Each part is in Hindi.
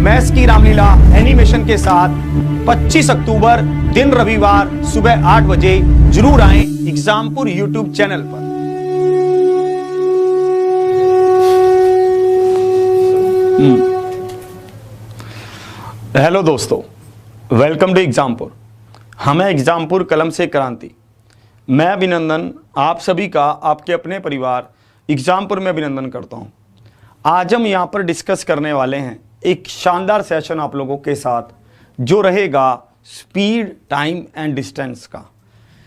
मैथ्स की रामलीला एनिमेशन के साथ 25 अक्टूबर दिन रविवार सुबह 8 बजे जरूर आएं एग्जामपुर यूट्यूब चैनल पर। हेलो दोस्तों, वेलकम टू एग्जामपुर। हमें एग्जामपुर कलम से क्रांति। मैं अभिनंदन आप सभी का आपके अपने परिवार एग्जामपुर में अभिनंदन करता हूं। आज हम यहां पर डिस्कस करने वाले हैं एक शानदार सेशन आप लोगों के साथ जो रहेगा स्पीड, टाइम एंड डिस्टेंस का।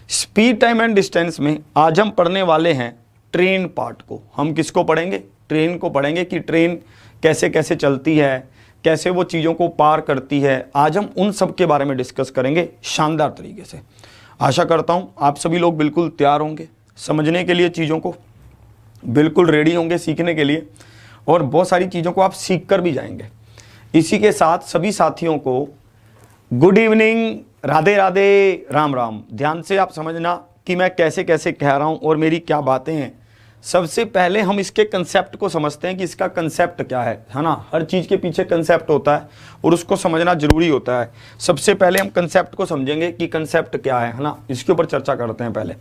स्पीड, टाइम एंड डिस्टेंस में आज हम पढ़ने वाले हैं ट्रेन पार्ट को। हम किसको पढ़ेंगे? ट्रेन को पढ़ेंगे कि ट्रेन कैसे कैसे चलती है, कैसे वो चीज़ों को पार करती है। आज हम उन सब के बारे में डिस्कस करेंगे शानदार तरीके से। आशा करता हूँ आप सभी लोग बिल्कुल तैयार होंगे समझने के लिए, चीज़ों को बिल्कुल रेडी होंगे सीखने के लिए, और बहुत सारी चीज़ों को आप सीख कर भी जाएंगे। इसी के साथ सभी साथियों को गुड इवनिंग, राधे राधे, राम राम। ध्यान से आप समझना कि मैं कैसे कैसे कह रहा हूँ और मेरी क्या बातें हैं। सबसे पहले हम इसके कंसेप्ट को समझते हैं कि इसका कंसेप्ट क्या है ना। हर चीज़ के पीछे कंसेप्ट होता है और उसको समझना जरूरी होता है। सबसे पहले हम कंसेप्ट को समझेंगे कि कंसेप्ट क्या है ना। इसके ऊपर चर्चा करते हैं। पहले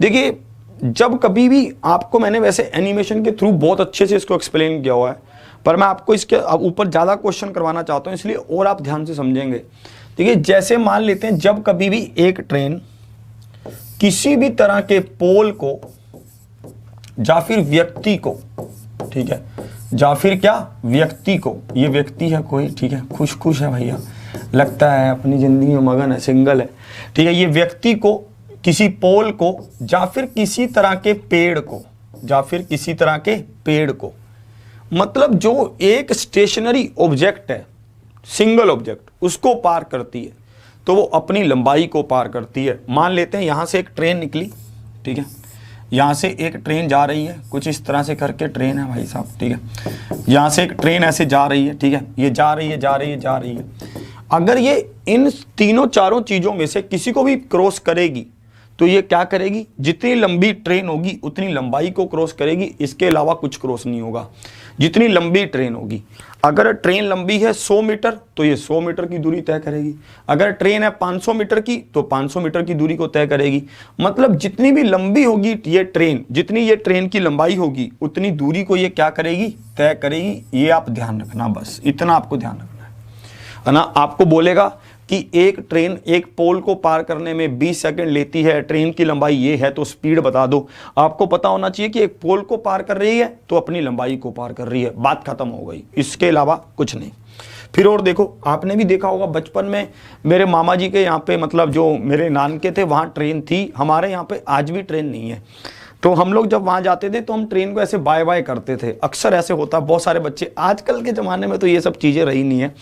देखिए, जब कभी भी आपको मैंने वैसे एनिमेशन के थ्रू बहुत अच्छे से इसको एक्सप्लेन किया हुआ है, पर मैं आपको इसके ऊपर ज़्यादा क्वेश्चन करवाना चाहता हूँ, इसलिए और आप ध्यान से समझेंगे। देखिए, जैसे मान लेते हैं जब कभी भी एक ट्रेन किसी भी तरह के पोल को या फिर व्यक्ति को, ठीक है, या फिर क्या व्यक्ति को, ये व्यक्ति है कोई, ठीक है, खुश खुश है भैया, लगता है अपनी जिंदगी में मगन है, सिंगल है, ठीक है, ये व्यक्ति को किसी पोल को या फिर किसी तरह के पेड़ को, या फिर किसी तरह के पेड़ को, मतलब जो एक स्टेशनरी ऑब्जेक्ट है, सिंगल ऑब्जेक्ट, उसको पार करती है तो वो अपनी लंबाई को पार करती है। मान लेते हैं यहां से एक ट्रेन निकली, ठीक है, यहाँ से एक ट्रेन जा रही है, कुछ इस तरह से करके ट्रेन है भाई साहब, ठीक है, यहाँ से एक ट्रेन ऐसे जा रही है, ठीक है, ये जा रही है जा रही है जा रही है। अगर ये इन तीनों चारों चीज़ों में से किसी को भी क्रॉस करेगी तो ये क्या करेगी? जितनी लंबी ट्रेन होगी उतनी लंबाई को क्रॉस करेगी, इसके अलावा कुछ क्रॉस नहीं होगा। जितनी लंबी ट्रेन होगी, अगर ट्रेन लंबी है 100 मीटर तो ये 100 मीटर की दूरी तय करेगी। अगर ट्रेन है 500 मीटर की तो 500 मीटर की दूरी को तय करेगी। मतलब जितनी भी लंबी होगी ये ट्रेन, जितनी ये ट्रेन की लंबाई होगी उतनी दूरी को ये क्या करेगी? तय करेगी। ये आप ध्यान रखना, बस इतना आपको ध्यान रखना है ना। आपको बोलेगा कि एक ट्रेन एक पोल को पार करने में 20 सेकंड लेती है, ट्रेन की लंबाई ये है, तो स्पीड बता दो। आपको पता होना चाहिए कि एक पोल को पार कर रही है तो अपनी लंबाई को पार कर रही है, बात खत्म हो गई, इसके अलावा कुछ नहीं। फिर और देखो, आपने भी देखा होगा बचपन में मेरे मामा जी के यहाँ पे, मतलब जो मेरे नानके थे वहाँ ट्रेन थी। हमारे यहाँ पे आज भी ट्रेन नहीं है, तो हम लोग जब वहाँ जाते थे तो हम ट्रेन को ऐसे बाय बाय करते थे। अक्सर ऐसे होता है, बहुत सारे बच्चे, आजकल के ज़माने में तो ये सब चीज़ें रही नहीं है,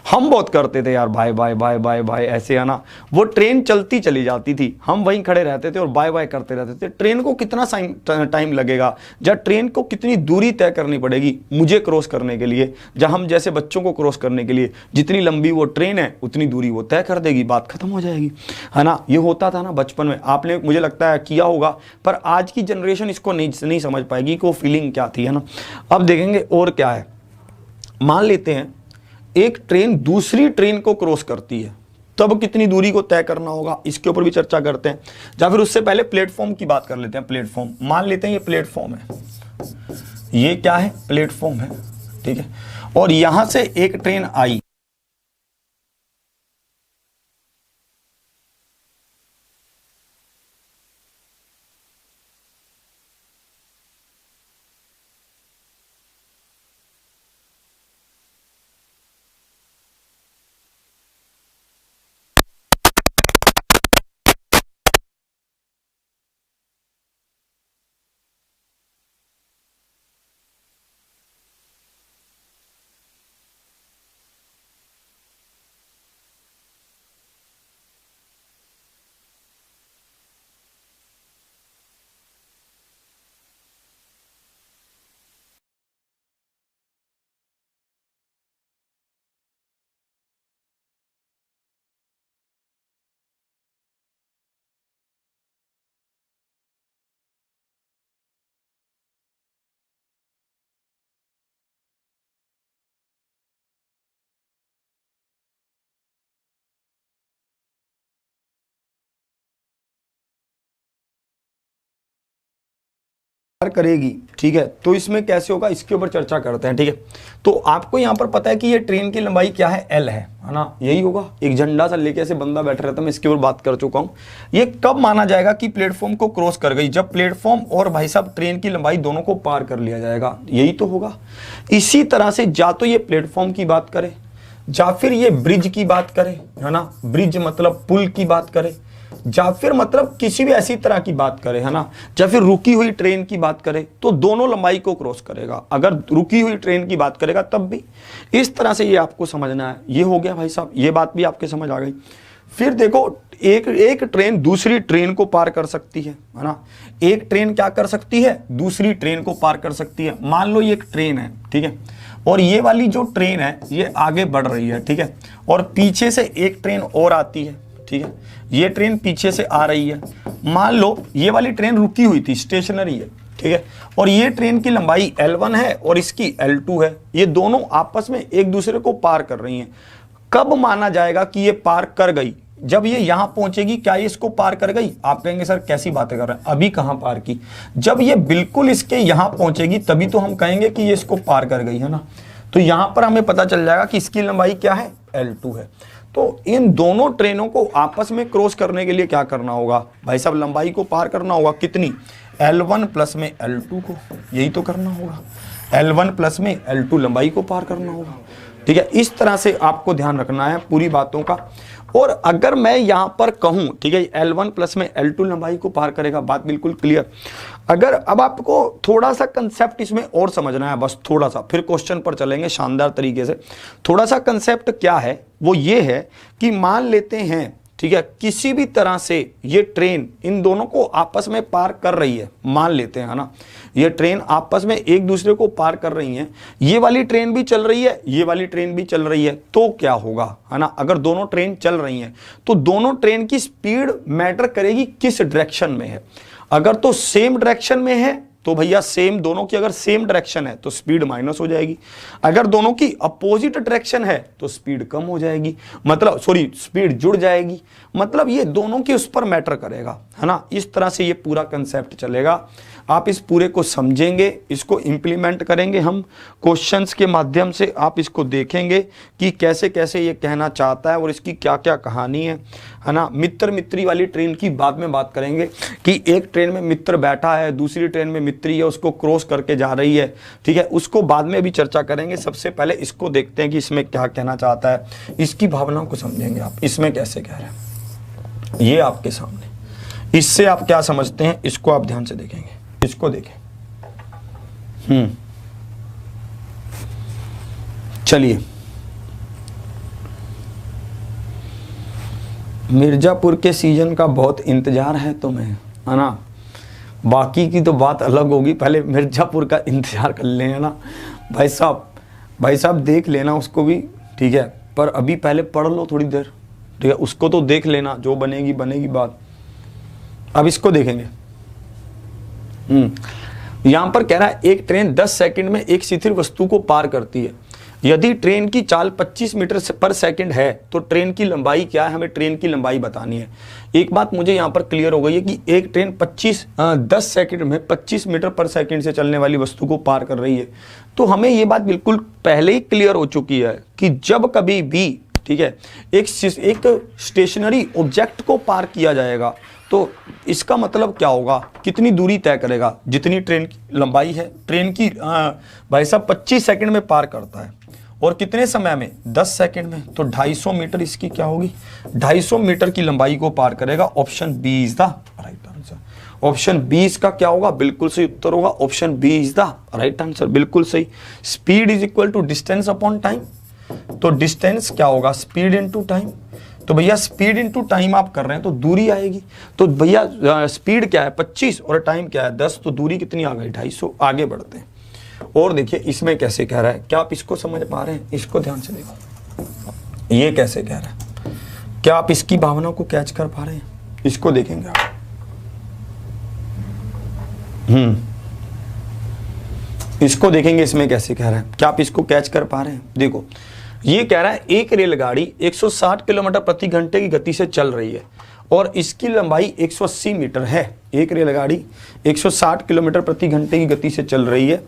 हम बहुत करते थे यार, bye bye bye bye bye ऐसे, है ना। वो ट्रेन चलती चली जाती थी, हम वहीं खड़े रहते थे और बाय बाय करते रहते थे। ट्रेन को कितना टाइम लगेगा, या ट्रेन को कितनी दूरी तय करनी पड़ेगी मुझे क्रॉस करने के लिए, या हम जैसे बच्चों को क्रॉस करने के लिए, जितनी लंबी वो ट्रेन है उतनी दूरी वो तय कर देगी, बात खत्म हो जाएगी, है ना। ये होता था ना बचपन में, आपने मुझे लगता है किया होगा, पर आज की जनरेशन इसको नहीं समझ पाएगी कि वो फीलिंग क्या थी, है ना। अब देखेंगे और क्या है। मान लेते हैं एक ट्रेन दूसरी ट्रेन को क्रॉस करती है, तब कितनी दूरी को तय करना होगा, इसके ऊपर भी चर्चा करते हैं। या फिर उससे पहले प्लेटफॉर्म की बात कर लेते हैं। प्लेटफॉर्म, मान लेते हैं ये प्लेटफॉर्म है, ये क्या है? प्लेटफॉर्म है, ठीक है, और यहां से एक ट्रेन आई, करेगी, ठीक है, तो इसमें कैसे होगा इसके ऊपर चर्चा करते हैं, ठीक है। तो आपको यहाँ पर पता है कि ये ट्रेन की लंबाई क्या है, L है ना, यही होगा। एक झंडा सा लेके ऐसे बंदा बैठा रहता है, मैं इसके ऊपर बात कर चुका हूँ। ये कब माना जाएगा कि प्लेटफॉर्म को क्रॉस कर गई, जब प्लेटफॉर्म और भाई साहब ट्रेन की लंबाई दोनों को पार कर लिया जाएगा, यही तो होगा। इसी तरह से या तो ये प्लेटफॉर्म की बात करे या फिर ये ब्रिज की बात करे, है ना, ब्रिज मतलब पुल की बात करे, या फिर मतलब किसी भी ऐसी तरह की बात करे, है ना, या फिर रुकी हुई ट्रेन की बात करे, तो दोनों लंबाई को क्रॉस करेगा। अगर रुकी हुई ट्रेन की बात करेगा तब भी इस तरह से ये आपको समझना है। ये हो गया भाई साहब, ये बात भी आपके समझ आ गई। फिर देखो एक ट्रेन दूसरी ट्रेन को पार कर सकती है ना, एक ट्रेन क्या कर सकती है, दूसरी ट्रेन को पार कर सकती है। मान लो ये एक ट्रेन है, ठीक है, और ये वाली जो ट्रेन है ये आगे बढ़ रही है, ठीक है, और पीछे से एक ट्रेन और आती है, ठीक है, ये ट्रेन पीछे से आ रही है। मान लो ये वाली ट्रेन रुकी हुई थी, स्टेशनरी है, ठीक है, और ये ट्रेन की लंबाई L1 है और इसकी L2 है। ये दोनों आपस में एक दूसरे को पार कर रही हैं। कब माना जाएगा कि ये पार कर गई, जब ये यहां पहुंचेगी। क्या ये इसको पार कर गई, आप कहेंगे सर कैसी बातें कर रहे हैं, अभी कहां पार की, जब ये बिल्कुल इसके यहां पहुंचेगी तभी तो हम कहेंगे कि ये इसको पार कर गई, है ना। तो यहां पर हमें पता चल जाएगा कि इसकी लंबाई क्या है, L2 है। तो इन दोनों ट्रेनों को आपस में क्रॉस करने के लिए क्या करना होगा भाई साहब, लंबाई को पार करना होगा, कितनी, L1 प्लस में L2 को, यही तो करना होगा। L1 प्लस में L2 लंबाई को पार करना होगा, ठीक है। इस तरह से आपको ध्यान रखना है पूरी बातों का। और अगर मैं यहां पर कहूं, ठीक है, L1 प्लस में L2 लंबाई को पार करेगा, बात बिल्कुल क्लियर। अगर अब आपको थोड़ा सा कंसेप्ट इसमें और समझना है, बस थोड़ा सा, फिर क्वेश्चन पर चलेंगे शानदार तरीके से। थोड़ा सा कंसेप्ट क्या है, वो ये है कि मान लेते हैं, ठीक है, किसी भी तरह से ये ट्रेन इन दोनों को आपस में पार कर रही है, मान लेते हैं, है ना, ये ट्रेन आपस में एक दूसरे को पार कर रही हैं, ये वाली ट्रेन भी चल रही है, ये वाली ट्रेन भी चल रही है, तो क्या होगा, है ना। अगर दोनों ट्रेन चल रही हैं तो दोनों ट्रेन की स्पीड मैटर करेगी किस डायरेक्शन में है। अगर तो सेम डायरेक्शन में है तो भैया सेम, दोनों की अगर सेम डायरेक्शन है तो स्पीड माइनस हो जाएगी। अगर दोनों की अपोजिट डायरेक्शन है तो स्पीड कम हो जाएगी, मतलब सॉरी स्पीड जुड़ जाएगी, मतलब ये दोनों के उस पर मैटर करेगा, है ना। इस तरह से ये पूरा कंसेप्ट चलेगा। आप इस पूरे को समझेंगे, इसको इंप्लीमेंट करेंगे हम क्वेश्चंस के माध्यम से, आप इसको देखेंगे कि कैसे कैसे ये कहना चाहता है और इसकी क्या क्या कहानी है ना। मित्र मित्री वाली ट्रेन की बाद में बात करेंगे कि एक ट्रेन में मित्र बैठा है, दूसरी ट्रेन में मित्री है, उसको क्रॉस करके जा रही है, ठीक है, उसको बाद में भी चर्चा करेंगे। सबसे पहले इसको देखते हैं कि इसमें क्या कहना चाहता है, इसकी भावनाओं को समझेंगे आप, इसमें कैसे कह रहे हैं ये आपके सामने, इससे आप क्या समझते हैं इसको आप ध्यान से देखेंगे, इसको देखें। चलिए, मिर्जापुर के सीजन का बहुत इंतजार है तुम्हें, है ना, बाकी की तो बात अलग होगी, पहले मिर्जापुर का इंतजार कर लें, है ना भाई साहब देख लेना उसको भी, ठीक है, पर अभी पहले पढ़ लो थोड़ी देर, ठीक है, उसको तो देख लेना, जो बनेगी बनेगी बात। अब इसको देखेंगे। यहां पर कह रहा है एक ट्रेन 10 सेकंड में एक स्थिर वस्तु को पार करती है। यदि ट्रेन की चाल 25 मीटर पर सेकंड है तो ट्रेन की लंबाई क्या है, हमें ट्रेन की लंबाई बतानी है। एक बात मुझे यहां पर क्लियर हो गई है कि एक ट्रेन 10 सेकंड में 25 मीटर पर सेकंड से चलने वाली वस्तु को पार कर रही है। तो हमें ये बात बिल्कुल पहले ही क्लियर हो चुकी है कि जब कभी भी, ठीक है, एक स्टेशनरी ऑब्जेक्ट को पार किया जाएगा तो इसका मतलब क्या होगा, कितनी दूरी तय करेगा, जितनी ट्रेन की लंबाई है। ट्रेन की भाई साहब 25 सेकंड में पार करता है और कितने समय में, 10 सेकंड में, तो 250 मीटर इसकी क्या होगी, 250 मीटर की लंबाई को पार करेगा। Option B is the right answer. Option B इसका क्या होगा, बिल्कुल सही उत्तर होगा, option B is the right answer, बिल्कुल सही। Speed is equal to distance upon time, तो डिस्टेंस क्या होगा, स्पीड इनटू टाइम। तो भैया स्पीड इनटू टाइम आप कर रहे हैं तो दूरी आएगी, तो भैया स्पीड क्या है 25 और टाइम क्या है 10, तो दूरी कितनी आ गई 250। आगे बढ़ते हैं और देखिए इसमें कैसे कह रहा है, क्या आप इसको समझ पा रहे हैं, इसको ध्यान से देखो, ये कैसे कह रहा है, क्या आप इसकी भावना को कैच कर पा रहे हैं, इसको देखेंगे आप। इसको देखेंगे इसमें कैसे कह रहा है, क्या आप इसको कैच कर पा रहे हैं। देखो ये कह रहा है एक रेलगाड़ी 160 किलोमीटर प्रति घंटे की गति से चल रही है और इसकी लंबाई 180 मीटर है। एक रेलगाड़ी 160 किलोमीटर प्रति घंटे की गति से चल रही है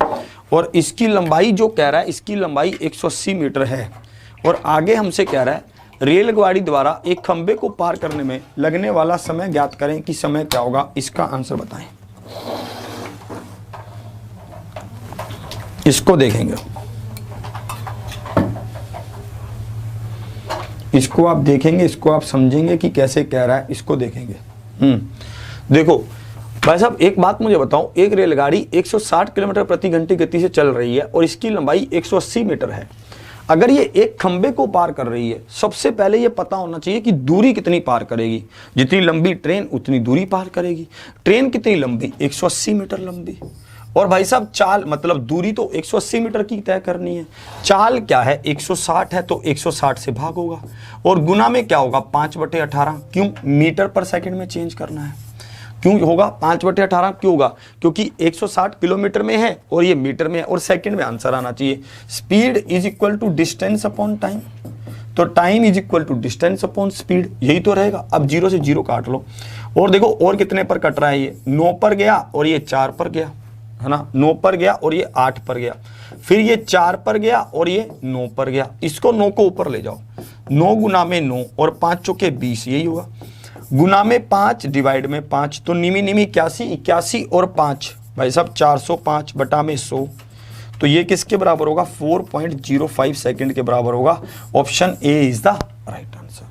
और इसकी लंबाई जो कह रहा है, इसकी लंबाई 180 मीटर है। और आगे हमसे कह रहा है रेलगाड़ी द्वारा एक खंबे को पार करने में लगने वाला समय ज्ञात करें कि समय क्या होगा। इसका आंसर बताएं। इसको देखेंगे, इसको आप देखेंगे, इसको आप समझेंगे कि कैसे कह रहा है, इसको देखेंगे। देखो भाई साहब, एक बात मुझे बताओ, एक रेलगाड़ी 160 किलोमीटर प्रति घंटे गति से चल रही है और इसकी लंबाई 180 मीटर है। अगर ये एक खंबे को पार कर रही है, सबसे पहले ये पता होना चाहिए कि दूरी कितनी पार करेगी। जितनी लंबी ट्रेन उतनी दूरी पार करेगी। ट्रेन कितनी लंबी? 180 मीटर लंबी। और भाई साहब चाल मतलब दूरी तो 180 मीटर की तय करनी है। चाल क्या है? 160 है तो 160 से भाग होगा और गुना में क्या होगा? 5/18। क्यों? मीटर पर सेकंड में चेंज करना है। क्यों होगा 5/18? क्यों होगा? क्योंकि 160 किलोमीटर में है और ये मीटर में है और सेकंड में आंसर आना चाहिए। Speed is equal to distance upon time, तो time is equal to distance upon speed, यही तो रहेगा। अब 0 से 0 काट लो और देखो और कितने पर कट रहा है। ये 9 पर गया और ये 4 पर गया, है ना। 9 पर गया और ये 8 पर गया, फिर ये 4 पर गया और ये 9 पर गया। इसको 9 को ऊपर ले जाओ। 9 गुना में 9 और 5 चौके 20, यही होगा। गुना में 5 डिवाइड में 5, तो निमी निमी 81 और 5 भाई साहब 405 बटा में 100, तो ये किसके बराबर होगा? 4.05 सेकंड के बराबर होगा। Option A is the right answer.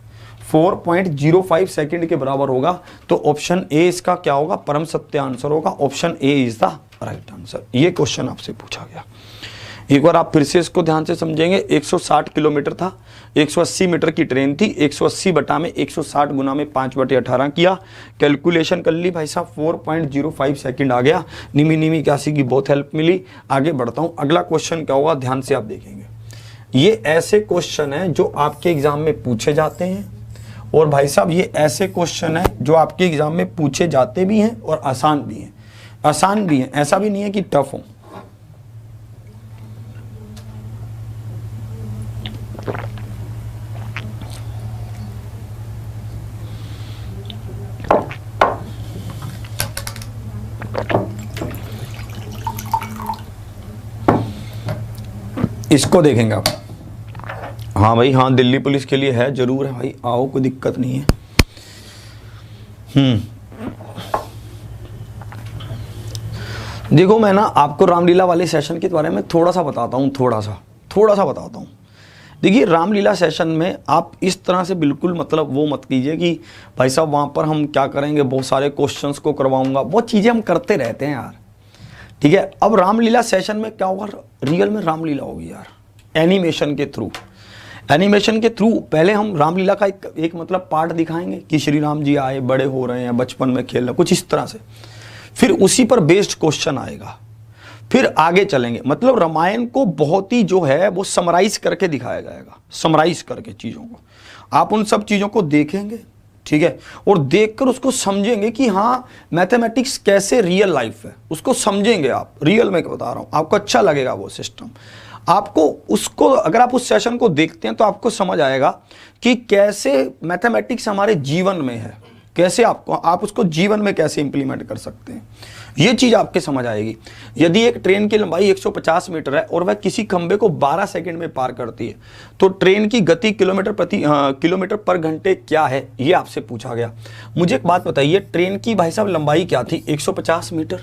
4.05 second के बराबर होगा, तो ऑप्शन ए इसका क्या होगा? परम सत्य आंसर होगा। Option A is the right answer. ये क्वेश्चन आपसे पूछा गया। एक बार आप फिर से इसको ध्यान से समझेंगे। 160 किलोमीटर था, 180 मीटर की ट्रेन थी, 180 बटा में 160 गुना में 5/18 किया, कैलकुलेशन कर ली भाई साहब, 4.05 सेकंड आ गया। निमी निमी 81 की बहुत हेल्प मिली। आगे बढ़ता हूं, अगला क्वेश्चन क्या होगा ध्यान से आप देखेंगे। ये ऐसे क्वेश्चन है जो आपके एग्जाम में पूछे जाते हैं और भाई साहब ये ऐसे क्वेश्चन है जो आपके एग्जाम में पूछे जाते भी हैं और आसान भी हैं। आसान भी हैं, ऐसा भी नहीं है कि टफ हो। इसको देखेंगे आप। हाँ भाई हाँ, दिल्ली पुलिस के लिए है, जरूर है भाई, आओ, कोई दिक्कत नहीं है। देखो मैं ना आपको रामलीला वाले सेशन के बारे में थोड़ा सा बताता हूँ, थोड़ा सा बताता हूँ। देखिए रामलीला सेशन में आप इस तरह से बिल्कुल मतलब वो मत कीजिए कि भाई साहब वहाँ पर हम क्या करेंगे, बहुत सारे क्वेश्चंस को करवाऊंगा, बहुत चीज़ें हम करते रहते हैं यार, ठीक है। अब रामलीला सेशन में क्या होगा? रियल में रामलीला होगी यार, एनिमेशन के थ्रू। एनिमेशन के थ्रू पहले हम रामलीला का एक मतलब पार्ट दिखाएंगे कि श्री राम जी आए, बड़े हो रहे हैं, बचपन में खेल रहे, कुछ इस तरह से। फिर उसी पर बेस्ड क्वेश्चन आएगा, फिर आगे चलेंगे। मतलब रामायण को बहुत ही जो है वो समराइज करके दिखाया जाएगा, समराइज करके चीज़ों को। आप उन सब चीज़ों को देखेंगे, ठीक है, और देखकर उसको समझेंगे कि हाँ मैथमेटिक्स कैसे रियल लाइफ है, उसको समझेंगे आप। रियल में बता रहा हूँ, आपको अच्छा लगेगा वो सिस्टम। आपको उसको अगर आप उस सेशन को देखते हैं तो आपको समझ आएगा कि कैसे मैथमेटिक्स हमारे जीवन में है, कैसे आप उसको जीवन में कैसे इंप्लीमेंट कर सकते हैं, ये चीज़ आपके समझ आएगी। यदि एक ट्रेन की लंबाई 150 मीटर है और वह किसी खंबे को 12 सेकंड में पार करती है, तो ट्रेन की गति किलोमीटर पर घंटे क्या है, ये आपसे पूछा गया। मुझे एक बात बताइए, ट्रेन की भाई साहब लंबाई क्या थी? 150 मीटर,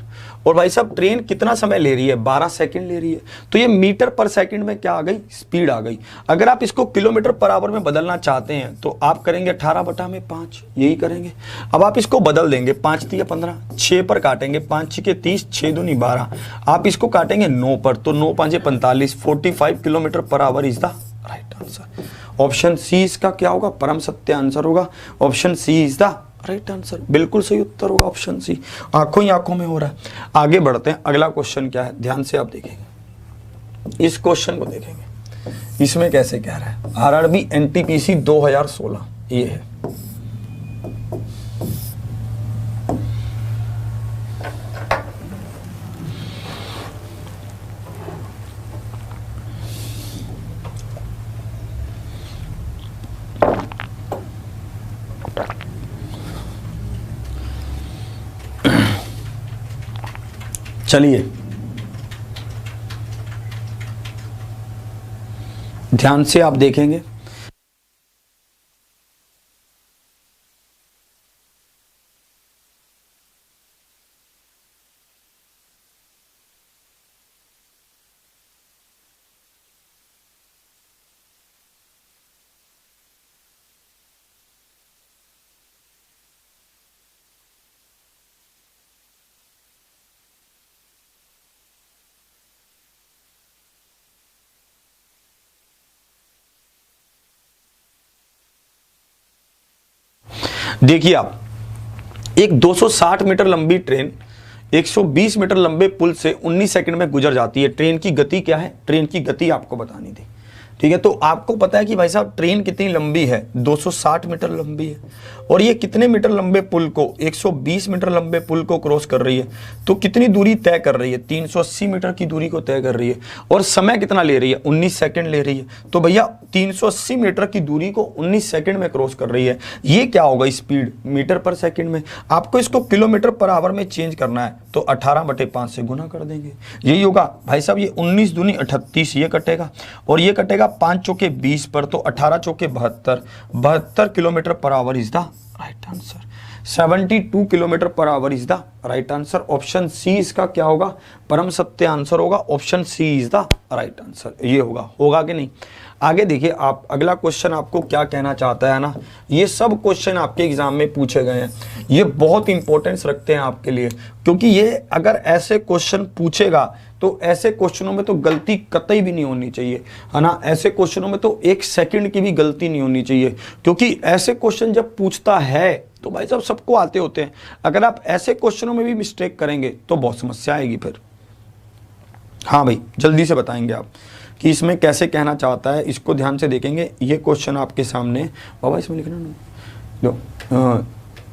और भाई साहब ट्रेन कितना समय ले रही है? 12 सेकंड ले रही है। तो ये मीटर पर सेकंड में क्या आ गई? स्पीड आ गई। अगर आप इसको किलोमीटर पर आवर में बदलना चाहते हैं तो आप करेंगे 18/5, यही करेंगे। अब आप इसको बदल देंगे, 5 × 15, 6 पर काटेंगे, 5 × 30, 6 दूनी 12। आप इसको काटेंगे 9 पर, तो 9 × 5 = 45, 45 kilometre per hour is the right answer. Option C इसका क्या होगा? परम सत्य आंसर होगा। Option C is the right answer, बिल्कुल सही उत्तर होगा ऑप्शन सी। आंखों ही आंखों में हो रहा है। आगे बढ़ते हैं, अगला क्वेश्चन क्या है ध्यान से आप देखेंगे। इस क्वेश्चन को देखेंगे, इसमें कैसे कह रहा है। आरआरबी एनटीपीसी 2016 ये है। चलिए ध्यान से आप देखेंगे। देखिए आप, एक 260 मीटर लंबी ट्रेन 120 मीटर लंबे पुल से 19 सेकंड में गुजर जाती है। ट्रेन की गति क्या है? ट्रेन की गति आपको बतानी थी, ठीक है। तो आपको पता है कि भाई साहब ट्रेन कितनी लंबी है? 260 मीटर लंबी है, और ये कितने मीटर लंबे पुल को, 120 मीटर लंबे पुल को क्रॉस कर रही है। तो कितनी दूरी तय कर रही है? 380 मीटर की दूरी को तय कर रही है, और समय कितना ले रही है? 19 सेकंड ले रही है। तो भैया 380 मीटर की दूरी को 19 सेकंड में क्रॉस कर रही है। ये क्या होगा? स्पीड मीटर पर सेकंड में। आपको इसको किलोमीटर पर आवर में चेंज करना है, तो 18/5 से गुना कर देंगे। यही होगा भाई साहब। ये 19 दूनी 38, ये कटेगा, और ये कटेगा 5 चौके 20 पर, तो 18 चौके 72 kilometre per hour is the right answer. 72 kilometre per hour is the right answer. Option C इसका क्या होगा? परम सत्य आंसर होगा। Option C is the right answer. ये होगा कि नहीं? आगे देखिए आप, अगला क्वेश्चन आपको क्या कहना चाहता है ना, ये सब क्वेश्चन आपके एग्जाम में पूछे गए हैं। ये बहुत इंपॉर्टेंस रखते हैं आपके लिए, क्योंकि ये अगर ऐसे क्वेश्चन पूछेगा तो ऐसे क्वेश्चनों में तो गलती कतई भी नहीं होनी चाहिए, है ना। ऐसे क्वेश्चनों में तो 1 सेकंड की भी गलती नहीं होनी चाहिए, क्योंकि ऐसे क्वेश्चन जब पूछता है तो भाई साहब सबको आते होते हैं। अगर आप ऐसे क्वेश्चनों में भी मिस्टेक करेंगे तो बहुत समस्या आएगी फिर। हाँ भाई, जल्दी से बताएंगे आप कि इसमें कैसे कहना चाहता है, इसको ध्यान से देखेंगे। ये क्वेश्चन आपके सामने, बाबा इसमें लिखना दो,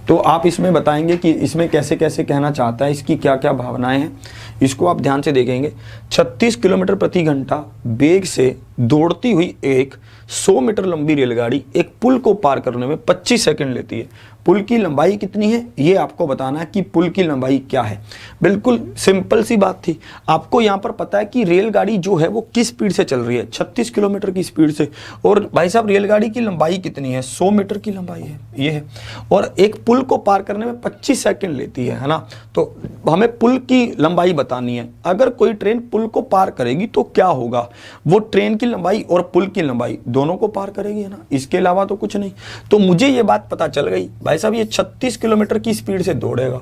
तो आप इसमें बताएंगे कि इसमें कैसे कैसे कहना चाहता है, इसकी क्या क्या भावनाएं हैं, इसको आप ध्यान से देखेंगे। 36 किलोमीटर प्रति घंटा वेग से दौड़ती हुई एक 100 मीटर लंबी रेलगाड़ी एक पुल को पार करने में 25 सेकंड लेती है। पुल की लंबाई कितनी है, ये आपको बताना है कि पुल की लंबाई क्या है। बिल्कुल सिंपल सी बात थी। आपको यहाँ पर पता है कि रेलगाड़ी जो है वो किस स्पीड से चल रही है, 36 किलोमीटर की स्पीड से। और भाई साहब रेलगाड़ी की लंबाई कितनी है? 100 मीटर की लंबाई है, ये है। और एक पुल को पार करने में 25 सेकंड लेती है ना। तो हमें पुल की लंबाई बतानी है। अगर कोई ट्रेन पुल को पार करेगी तो क्या होगा? वो ट्रेन की लंबाई और पुल की लंबाई दोनों को पार करेगी, है ना। इसके अलावा तो कुछ नहीं। तो मुझे ये बात पता चल गई, भाई साहब ये 36 किलोमीटर की स्पीड से दौड़ेगा,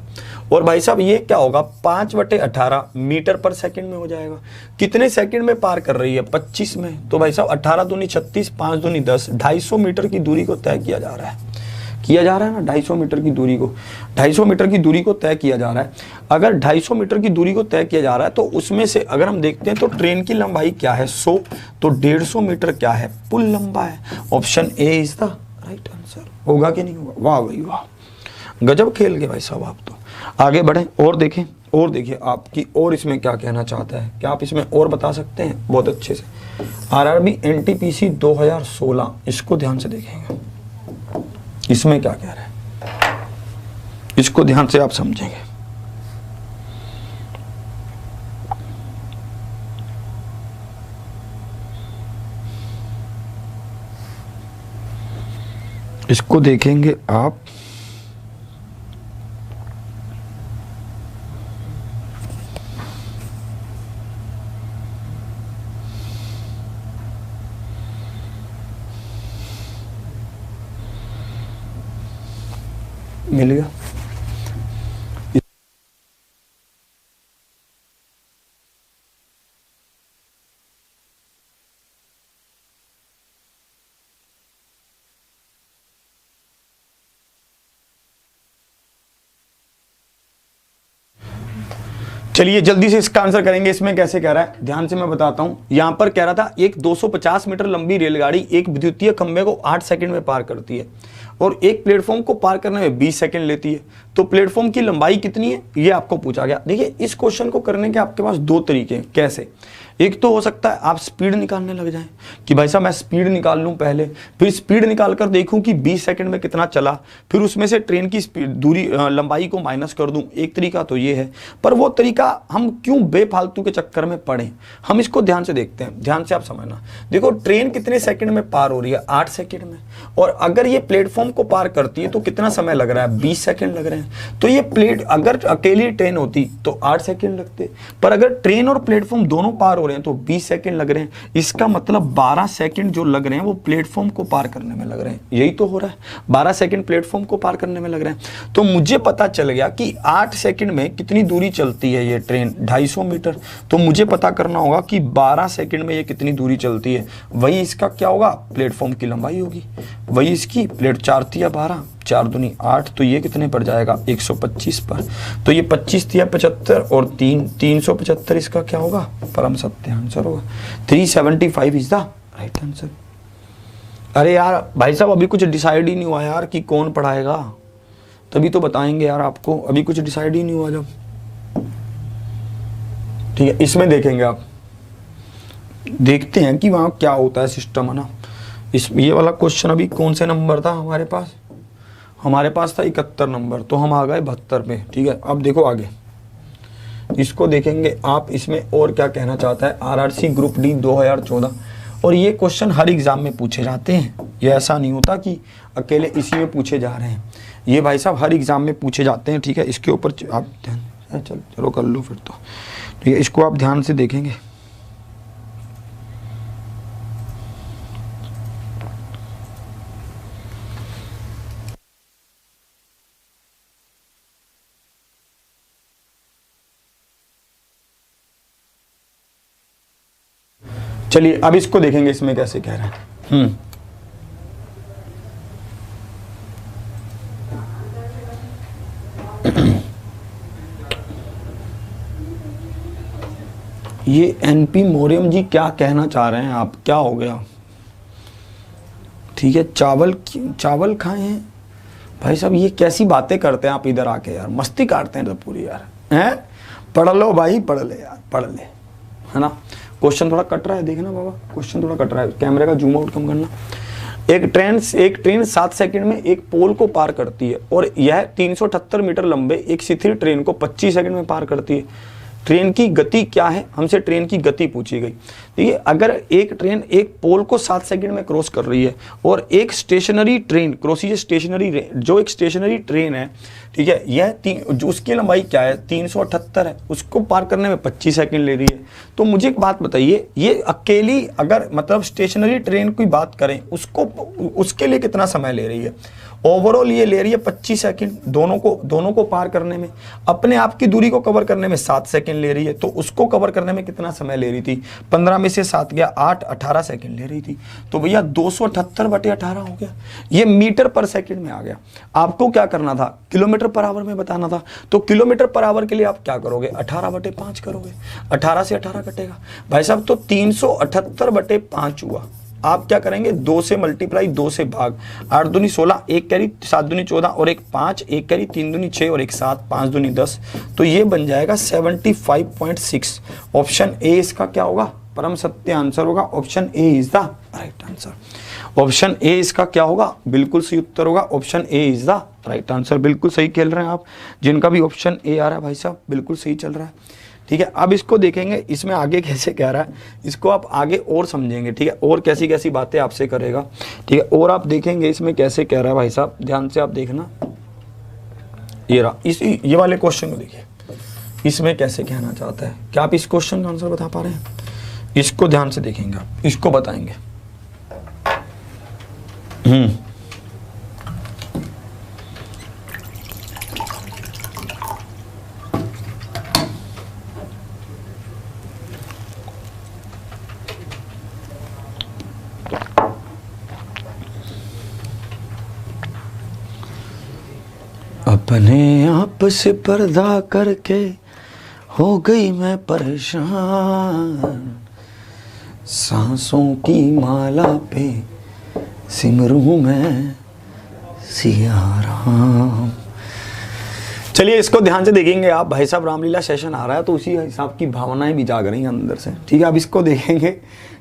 और भाई साहब ये क्या होगा? 5/18 मीटर पर सेकंड में हो जाएगा। कितने सेकंड में पार कर रही है? 25 में। तो भाई साहब 18 दूनी 36, 5 दूनी 10, 250 मीटर की दूरी को तय किया जा रहा है ना। 250 मीटर की दूरी को, 250 मीटर की दूरी को तय किया जा रहा है। अगर 250 मीटर की दूरी को तय किया जा रहा है तो उसमें से अगर हम देखते हैं तो ट्रेन की लंबाई क्या है? 100, तो 150 मीटर क्या है? पुल लंबा है। Option A is the right answer. होगा कि नहीं होगा? वाह भाई वाह, गजब खेल गए भाई साहब आप तो। आगे बढ़ें और देखें, और देखिए आपकी और इसमें क्या कहना चाहता है। क्या आप इसमें और बता सकते हैं बहुत अच्छे से? आरआरबी एनटीपीसी 2016, इसको ध्यान से देखेंगे, इसमें क्या कह रहा है, इसको ध्यान से आप समझेंगे। इसको देखेंगे आप, मिल गया। चलिए जल्दी से इसका आंसर करेंगे। इसमें कैसे कह रहा है, ध्यान से मैं बताता हूं। यहां पर कह रहा था एक 250 मीटर लंबी रेलगाड़ी एक विद्युतीय खंभे को 8 सेकंड में पार करती है, और एक प्लेटफॉर्म को पार करने में 20 सेकंड लेती है। तो प्लेटफॉर्म की लंबाई कितनी है, ये आपको पूछा गया। देखिए इस क्वेश्चन को करने के आपके पास 2 तरीके हैं। कैसे? एक तो हो सकता है आप स्पीड निकालने लग जाएं कि भाई साहब मैं स्पीड निकाल लूं पहले, फिर स्पीड निकाल कर देखूं कि 20 सेकंड में कितना चला, फिर उसमें से ट्रेन की स्पीड दूरी लंबाई को माइनस कर दूं। एक तरीका तो ये है, पर वो तरीका हम क्यों बेफालतू के चक्कर में पड़े, हम इसको ध्यान से देखते हैं। ध्यान से आप समझना, देखो ट्रेन कितने सेकंड में पार हो रही है, 8 सेकंड में, और अगर ये प्लेटफॉर्म को पार करती है तो कितना समय लग रहा है, 20 सेकंड लग रहे हैं। तो ये अगर अकेली ट्रेन होती तो 8 सेकंड लगते, पर अगर ट्रेन और प्लेटफॉर्म दोनों पार हो रहे हैं तो 20 सेकंड लग रहे हैं। इसका मतलब 12 सेकंड जो लग रहे हैं वो प्लेटफॉर्म को पार करने में लग रहे हैं। यही तो हो रहा है, 12 सेकंड प्लेटफॉर्म को पार करने में लग रहे हैं। तो मुझे पता चल गया कि 8 सेकंड में कितनी दूरी चलती है ये ट्रेन, 250 मीटर। तो मुझे पता करना होगा कि 12 सेकंड में ये कितनी दूरी चलती है, वही इसका क्या होगा, प्लेटफॉर्म की लंबाई होगी, वही इसकी प्लेट 4 तिया 12, 4 दूनी 8, तो ये कितने पर जाएगा, 125 पर। तो ये 25 तिया 75 और 375 इसका क्या होगा, परम सत्य आंसर होगा। 375 इज द राइट आंसर। अरे यार भाई साहब अभी कुछ डिसाइड ही नहीं हुआ यार कि कौन पढ़ाएगा, तभी तो बताएंगे यार आपको, अभी कुछ डिसाइड ही नहीं हुआ। जब ठीक है, इसमें देखेंगे आप, देखते हैं कि वहां क्या होता है सिस्टम, है ना। ये वाला क्वेश्चन अभी कौन से नंबर था हमारे पास, हमारे पास था 71 नंबर, तो हम आ गए 72 पे। ठीक है, अब देखो आगे इसको देखेंगे आप, इसमें और क्या कहना चाहता है। आरआरसी ग्रुप डी 2014, और ये क्वेश्चन हर एग्जाम में पूछे जाते हैं, ये ऐसा नहीं होता कि अकेले इसी में पूछे जा रहे हैं, ये भाई साहब हर एग्जाम में पूछे जाते हैं। ठीक है, इसके ऊपर आप ध्यान, चलो कर लो फिर तो। ठीक है, इसको आप ध्यान से देखेंगे। चलिए अब इसको देखेंगे, इसमें कैसे कह रहे हैं। ये एनपी मौर्यम जी क्या कहना चाह रहे हैं आप, क्या हो गया। ठीक है, चावल खाए हैं भाई साहब, ये कैसी बातें करते हैं आप इधर आके यार, मस्ती काटते हैं तो पूरी यार, हैं। पढ़ लो भाई, पढ़ ले यार, पढ़ ले, है ना। क्वेश्चन थोड़ा कट रहा है, देखना बाबा, क्वेश्चन थोड़ा कट रहा है, कैमरे का जूम आउट कम करना। एक ट्रेन 7 सेकंड में एक पोल को पार करती है, और यह 378 मीटर लंबे एक शिथिल ट्रेन को 25 सेकंड में पार करती है। ट्रेन की गति क्या है, हमसे ट्रेन की गति पूछी गई। देखिए, अगर एक ट्रेन एक पोल को 7 सेकंड में क्रॉस कर रही है, और एक स्टेशनरी ट्रेन जो एक स्टेशनरी ट्रेन है, ठीक है, यह जो उसकी लंबाई क्या है, 378 है, उसको पार करने में 25 सेकंड ले रही है। तो मुझे एक बात बताइए, ये अकेली अगर मतलब स्टेशनरी ट्रेन की बात करें, उसके लिए कितना समय ले रही है। ओवरऑल ये ले रही है 25 सेकंड, दोनों को पार करने में। अपने आप की दूरी को कवर करने में 7 सेकंड ले रही है, तो उसको कवर करने में कितना समय ले रही थी, 15 में से 7 गया 8, 18 सेकंड ले रही थी। तो भैया 278/18 हो गया, ये मीटर पर सेकंड में आ गया। आपको क्या करना था, किलोमीटर पर आवर में बताना था, तो किलोमीटर पर आवर के लिए आप क्या करोगे, 18/5 करोगे, 18 से 18 कटेगा भाई साहब, तो 378/5 हुआ। आप क्या करेंगे, 2 से मल्टीप्लाई, 2 से भाग, 8 दूनी 16, 1 कैरी 7 दूनी 14 और 1 5, 1 कैरी 3 दूनी 6 और 1 7, 5 दूनी 10, तो ये बन जाएगा 75.6। ऑप्शन ए इसका क्या होगा, परम सत्य आंसर होगा। Option A is the right answer. Option A इसका क्या होगा, बिल्कुल सही उत्तर होगा। Option A is the right answer. बिल्कुल सही खेल रहे हैं आप, जिनका भी ऑप्शन ए आ रहा है भाई साहब, बिल्कुल सही चल रहा है। ठीक है, अब इसको देखेंगे, इसमें आगे कैसे कह रहा है, इसको आप आगे और समझेंगे। ठीक है, और कैसी कैसी बातें आपसे करेगा। ठीक है, और आप देखेंगे इसमें कैसे कह रहा है भाई साहब, ध्यान से आप देखना। ये रहा, ये वाले क्वेश्चन को देखिए, इसमें कैसे कहना चाहता है। क्या आप इस क्वेश्चन का आंसर बता पा रहे हैं, इसको ध्यान से देखेंगे आप, इसको बताएंगे। अपने आप से पर्दा करके हो गई मैं परेशान, सांसों की माला पे सिमरूं मैं सिया राम। चलिए इसको ध्यान से देखेंगे आप। भाई साहब रामलीला सेशन आ रहा है तो उसी हिसाब की भावनाएं भी जाग रही हैं अंदर से, ठीक है। अब इसको देखेंगे,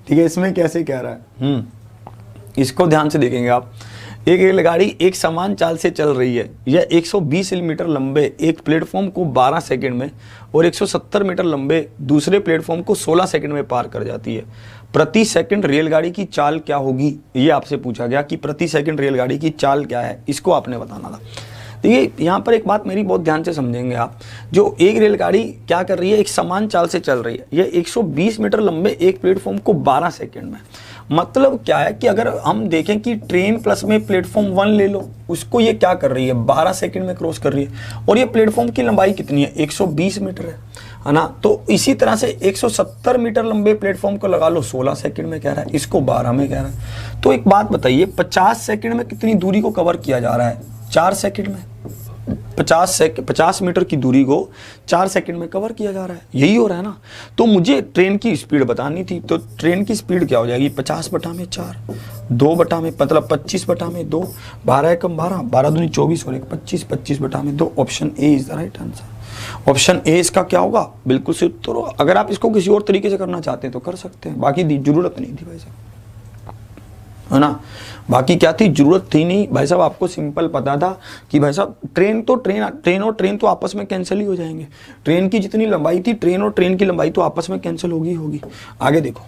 ठीक है, इसमें कैसे कह रहा है, इसको ध्यान से देखेंगे आप। एक रेलगाड़ी एक समान चाल से चल रही है। यह 120 मीटर लंबे एक प्लेटफॉर्म को 12 सेकंड में और 170 मीटर लंबे दूसरे प्लेटफॉर्म को 16 सेकंड में पार कर जाती है। प्रति सेकंड रेलगाड़ी की चाल क्या होगी, ये आपसे पूछा गया कि प्रति सेकंड रेलगाड़ी की चाल क्या है, इसको आपने बताना था। देखिए यहाँ पर एक बात मेरी बहुत ध्यान से समझेंगे आप। जो एक रेलगाड़ी क्या कर रही है, एक समान चाल से चल रही है। ये 120 मीटर लंबे एक प्लेटफॉर्म को 12 सेकंड में, मतलब क्या है कि अगर हम देखें कि ट्रेन प्लस में प्लेटफॉर्म 1 ले लो, उसको ये क्या कर रही है, 12 सेकंड में क्रॉस कर रही है। और ये प्लेटफॉर्म की लंबाई कितनी है, 120 मीटर है ना। तो इसी तरह से 170 मीटर लंबे प्लेटफॉर्म को लगा लो, 16 सेकंड में कह रहा है, इसको 12 में कह रहा है। तो एक बात बताइए, 50 सेकंड में कितनी दूरी को कवर किया जा रहा है, 4 सेकंड में। 50 मीटर की दूरी को 4 सेकंड में कवर किया जा रहा है, यही हो रहा है ना। तो मुझे ट्रेन की स्पीड बतानी थी, तो ट्रेन की स्पीड क्या हो जाएगी, 50/4, 2/में मतलब 25/2, 12 एकम 12, 12 दूनी 24 और 1 25, 25/2। Option A is the right answer. Option A इसका क्या होगा, बिल्कुल सही उत्तर होगा। अगर आप इसको किसी और तरीके से करना चाहते हैं तो कर सकते हैं, बाकी जरूरत नहीं थी भाई साहब, है ना। बाकी क्या थी, जरूरत थी नहीं भाई साहब। आपको सिंपल पता था कि भाई साहब ट्रेन तो आपस में कैंसिल ही हो जाएंगे। ट्रेन की जितनी लंबाई थी, ट्रेन और ट्रेन की लंबाई तो आपस में कैंसिल होगी। आगे देखो,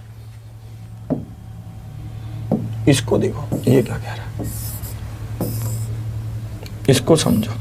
इसको देखो, ये क्या कह रहा है, इसको समझो।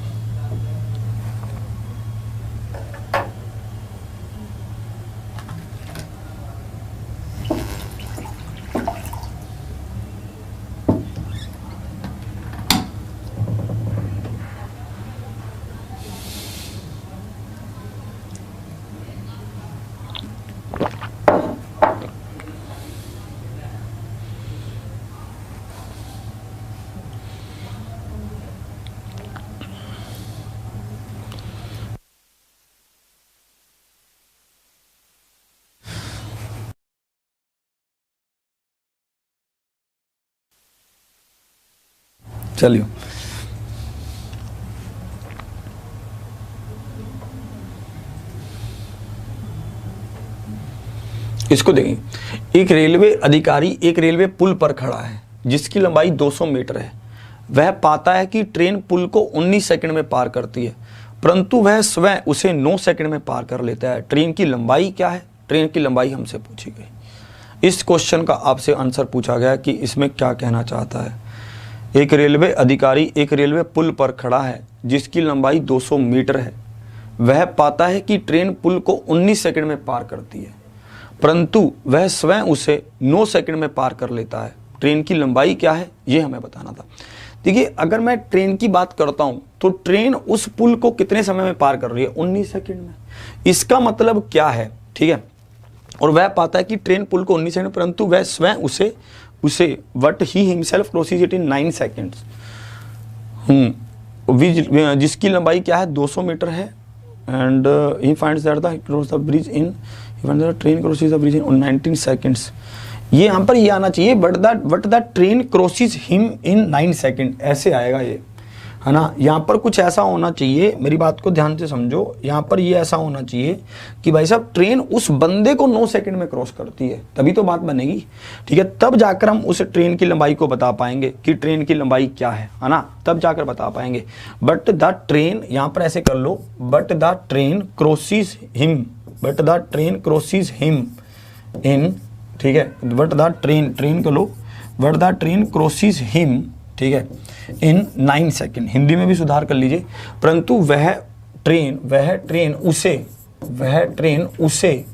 चलिए इसको देखें। एक रेलवे अधिकारी एक रेलवे पुल पर खड़ा है जिसकी लंबाई 200 मीटर है। वह पाता है कि ट्रेन पुल को 19 सेकंड में पार करती है, परंतु वह स्वयं उसे 9 सेकंड में पार कर लेता है। ट्रेन की लंबाई क्या है, ट्रेन की लंबाई हमसे पूछी गई। इस क्वेश्चन का आपसे आंसर पूछा गया कि इसमें क्या कहना चाहता है। एक रेलवे अधिकारी एक रेलवे पुल पर खड़ा है जिसकी लंबाई 200 मीटर है। वह पाता है कि ट्रेन पुल को 19 सेकंड में पार करती है, परंतु वह स्वयं उसे 9 सेकंड में पार कर लेता है। ट्रेन की लंबाई क्या है, ये हमें बताना था। देखिए, अगर मैं ट्रेन की बात करता हूं तो ट्रेन उस पुल को कितने समय में पार कर रही है, 19 सेकंड में। इसका मतलब क्या है, ठीक है। और वह पाता है कि ट्रेन पुल को 19 सेकंड, परंतु वह स्वयं उसे but he himself crosses it in 9 seconds, जिसकी लंबाई क्या है, 200 मीटर है। And he finds that the cross the bridge in train crosses the bridge in 19 seconds. ये यहाँ पर ये आना चाहिए, but the train crosses him in 9 second, ऐसे आएगा ये, है ना। यहाँ पर कुछ ऐसा होना चाहिए, मेरी बात को ध्यान से समझो। यहाँ पर ये ऐसा होना चाहिए कि भाई साहब ट्रेन उस बंदे को 9 सेकंड में क्रॉस करती है, तभी तो बात बनेगी, ठीक है। तब जाकर हम उस ट्रेन की लंबाई को बता पाएंगे कि ट्रेन की लंबाई क्या है ना, तब जाकर बता पाएंगे। बट द ट्रेन, यहाँ पर ऐसे कर लो, but the train crosses him, but the train crosses him in, ठीक है। बट द ट्रेन कर लो, but the train crosses him, ठीक है, इन 9 सेकेंड। हिंदी में भी सुधार कर लीजिए। परंतु वह ट्रेन उसे,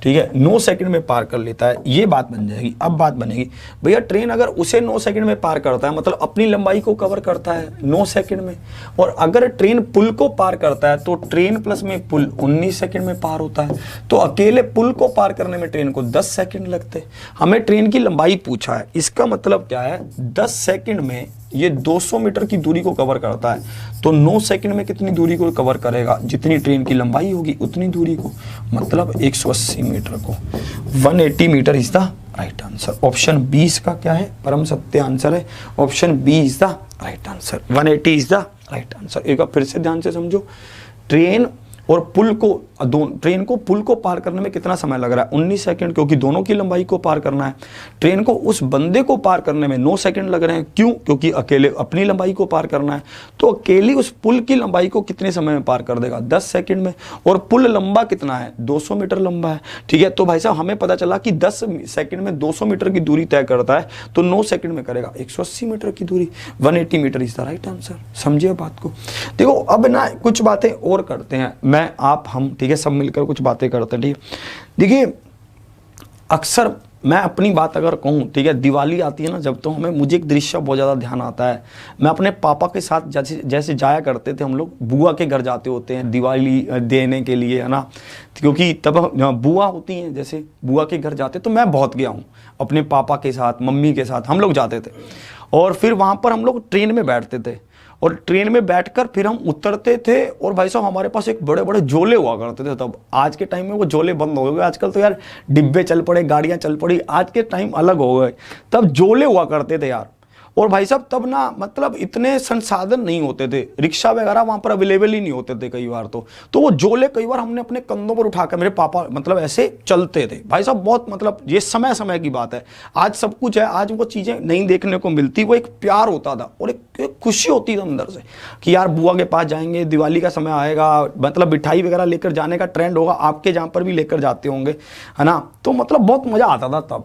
ठीक है, 9 सेकंड में पार कर लेता है। ये बात बन जाएगी। अब बात बनेगी, भैया ट्रेन अगर उसे 9 सेकंड में पार करता है, मतलब अपनी लंबाई को कवर करता है 9 सेकंड में, और अगर ट्रेन पुल को पार करता है तो ट्रेन प्लस में पुल 19 सेकंड में पार होता है। तो अकेले पुल को पार करने में ट्रेन को 10 सेकंड लगते। हमें ट्रेन की लंबाई पूछा है, इसका मतलब क्या है, 10 सेकंड में ये 200 मीटर की दूरी को कवर करता है, तो 9 सेकंड में कितनी दूरी को कवर करेगा, जितनी ट्रेन की लंबाई होगी उतनी दूरी को, मतलब 180 मीटर को। 180 metre is the right answer. Option B इसका क्या है, परम सत्य आंसर है। Option B is the right answer. 180 is the right answer. एक बार फिर से ध्यान से समझो, ट्रेन और पुल को ट्रेन को पुल को पार करने में कितना समय लग रहा है? 19 सेकंड, क्योंकि दोनों की लंबाई को पार करना है। ट्रेन को उस बंदे को पार करने में 9 सेकंड लग रहे हैं। क्यों? क्योंकि अकेले अपनी लंबाई को पार करना है। तो अकेली उस पुल की लंबाई को कितने समय में पार कर देगा? 10 सेकंड में। और पुल लंबा कितना है? 200 मीटर लंबा है। ठीक है, तो भाई साहब हमें पता चला कि 10 सेकंड में 200 मीटर की दूरी तय करता है, तो 9 सेकंड में करेगा 180 मीटर की दूरी। 180 metre is the right answer. समझिए बात को। देखो अब ना कुछ बातें और करते हैं, मैं आप हम, ठीक है, सब मिलकर कुछ बातें करते हैं। ठीक है, देखिए अक्सर मैं अपनी बात अगर कहूँ, ठीक है, दिवाली आती है ना जब, तो मुझे एक दृश्य बहुत ज़्यादा ध्यान आता है। मैं अपने पापा के साथ जैसे जाया करते थे, हम लोग बुआ के घर जाते होते हैं दिवाली देने के लिए, है ना, क्योंकि तब बुआ होती हैं, जैसे बुआ के घर जाते, तो मैं बहुत गया हूँ अपने पापा के साथ, मम्मी के साथ हम लोग जाते थे। और फिर वहाँ पर हम लोग ट्रेन में बैठते थे, और ट्रेन में बैठकर फिर हम उतरते थे, और भाई साहब हमारे पास एक बड़े बड़े झोले हुआ करते थे तब। आज के टाइम में वो झोले बंद हो गए, आजकल तो यार डिब्बे चल पड़े, गाड़ियां चल पड़ी, आज के टाइम अलग हो गए। तब झोले हुआ करते थे यार। और भाई साहब तब ना मतलब इतने संसाधन नहीं होते थे, रिक्शा वगैरह वहाँ पर अवेलेबल ही नहीं होते थे कई बार। तो वो झोले कई बार हमने अपने कंधों पर उठाकर, मेरे पापा मतलब ऐसे चलते थे भाई साहब। बहुत मतलब ये समय समय की बात है। आज सब कुछ है, आज वो चीज़ें नहीं देखने को मिलती। वो एक प्यार होता था और एक खुशी होती थी अंदर से कि यार बुआ के पास जाएंगे, दिवाली का समय आएगा, मतलब मिठाई वगैरह लेकर जाने का ट्रेंड होगा, आपके जहाँ पर भी लेकर जाते होंगे, है ना। तो मतलब बहुत मज़ा आता था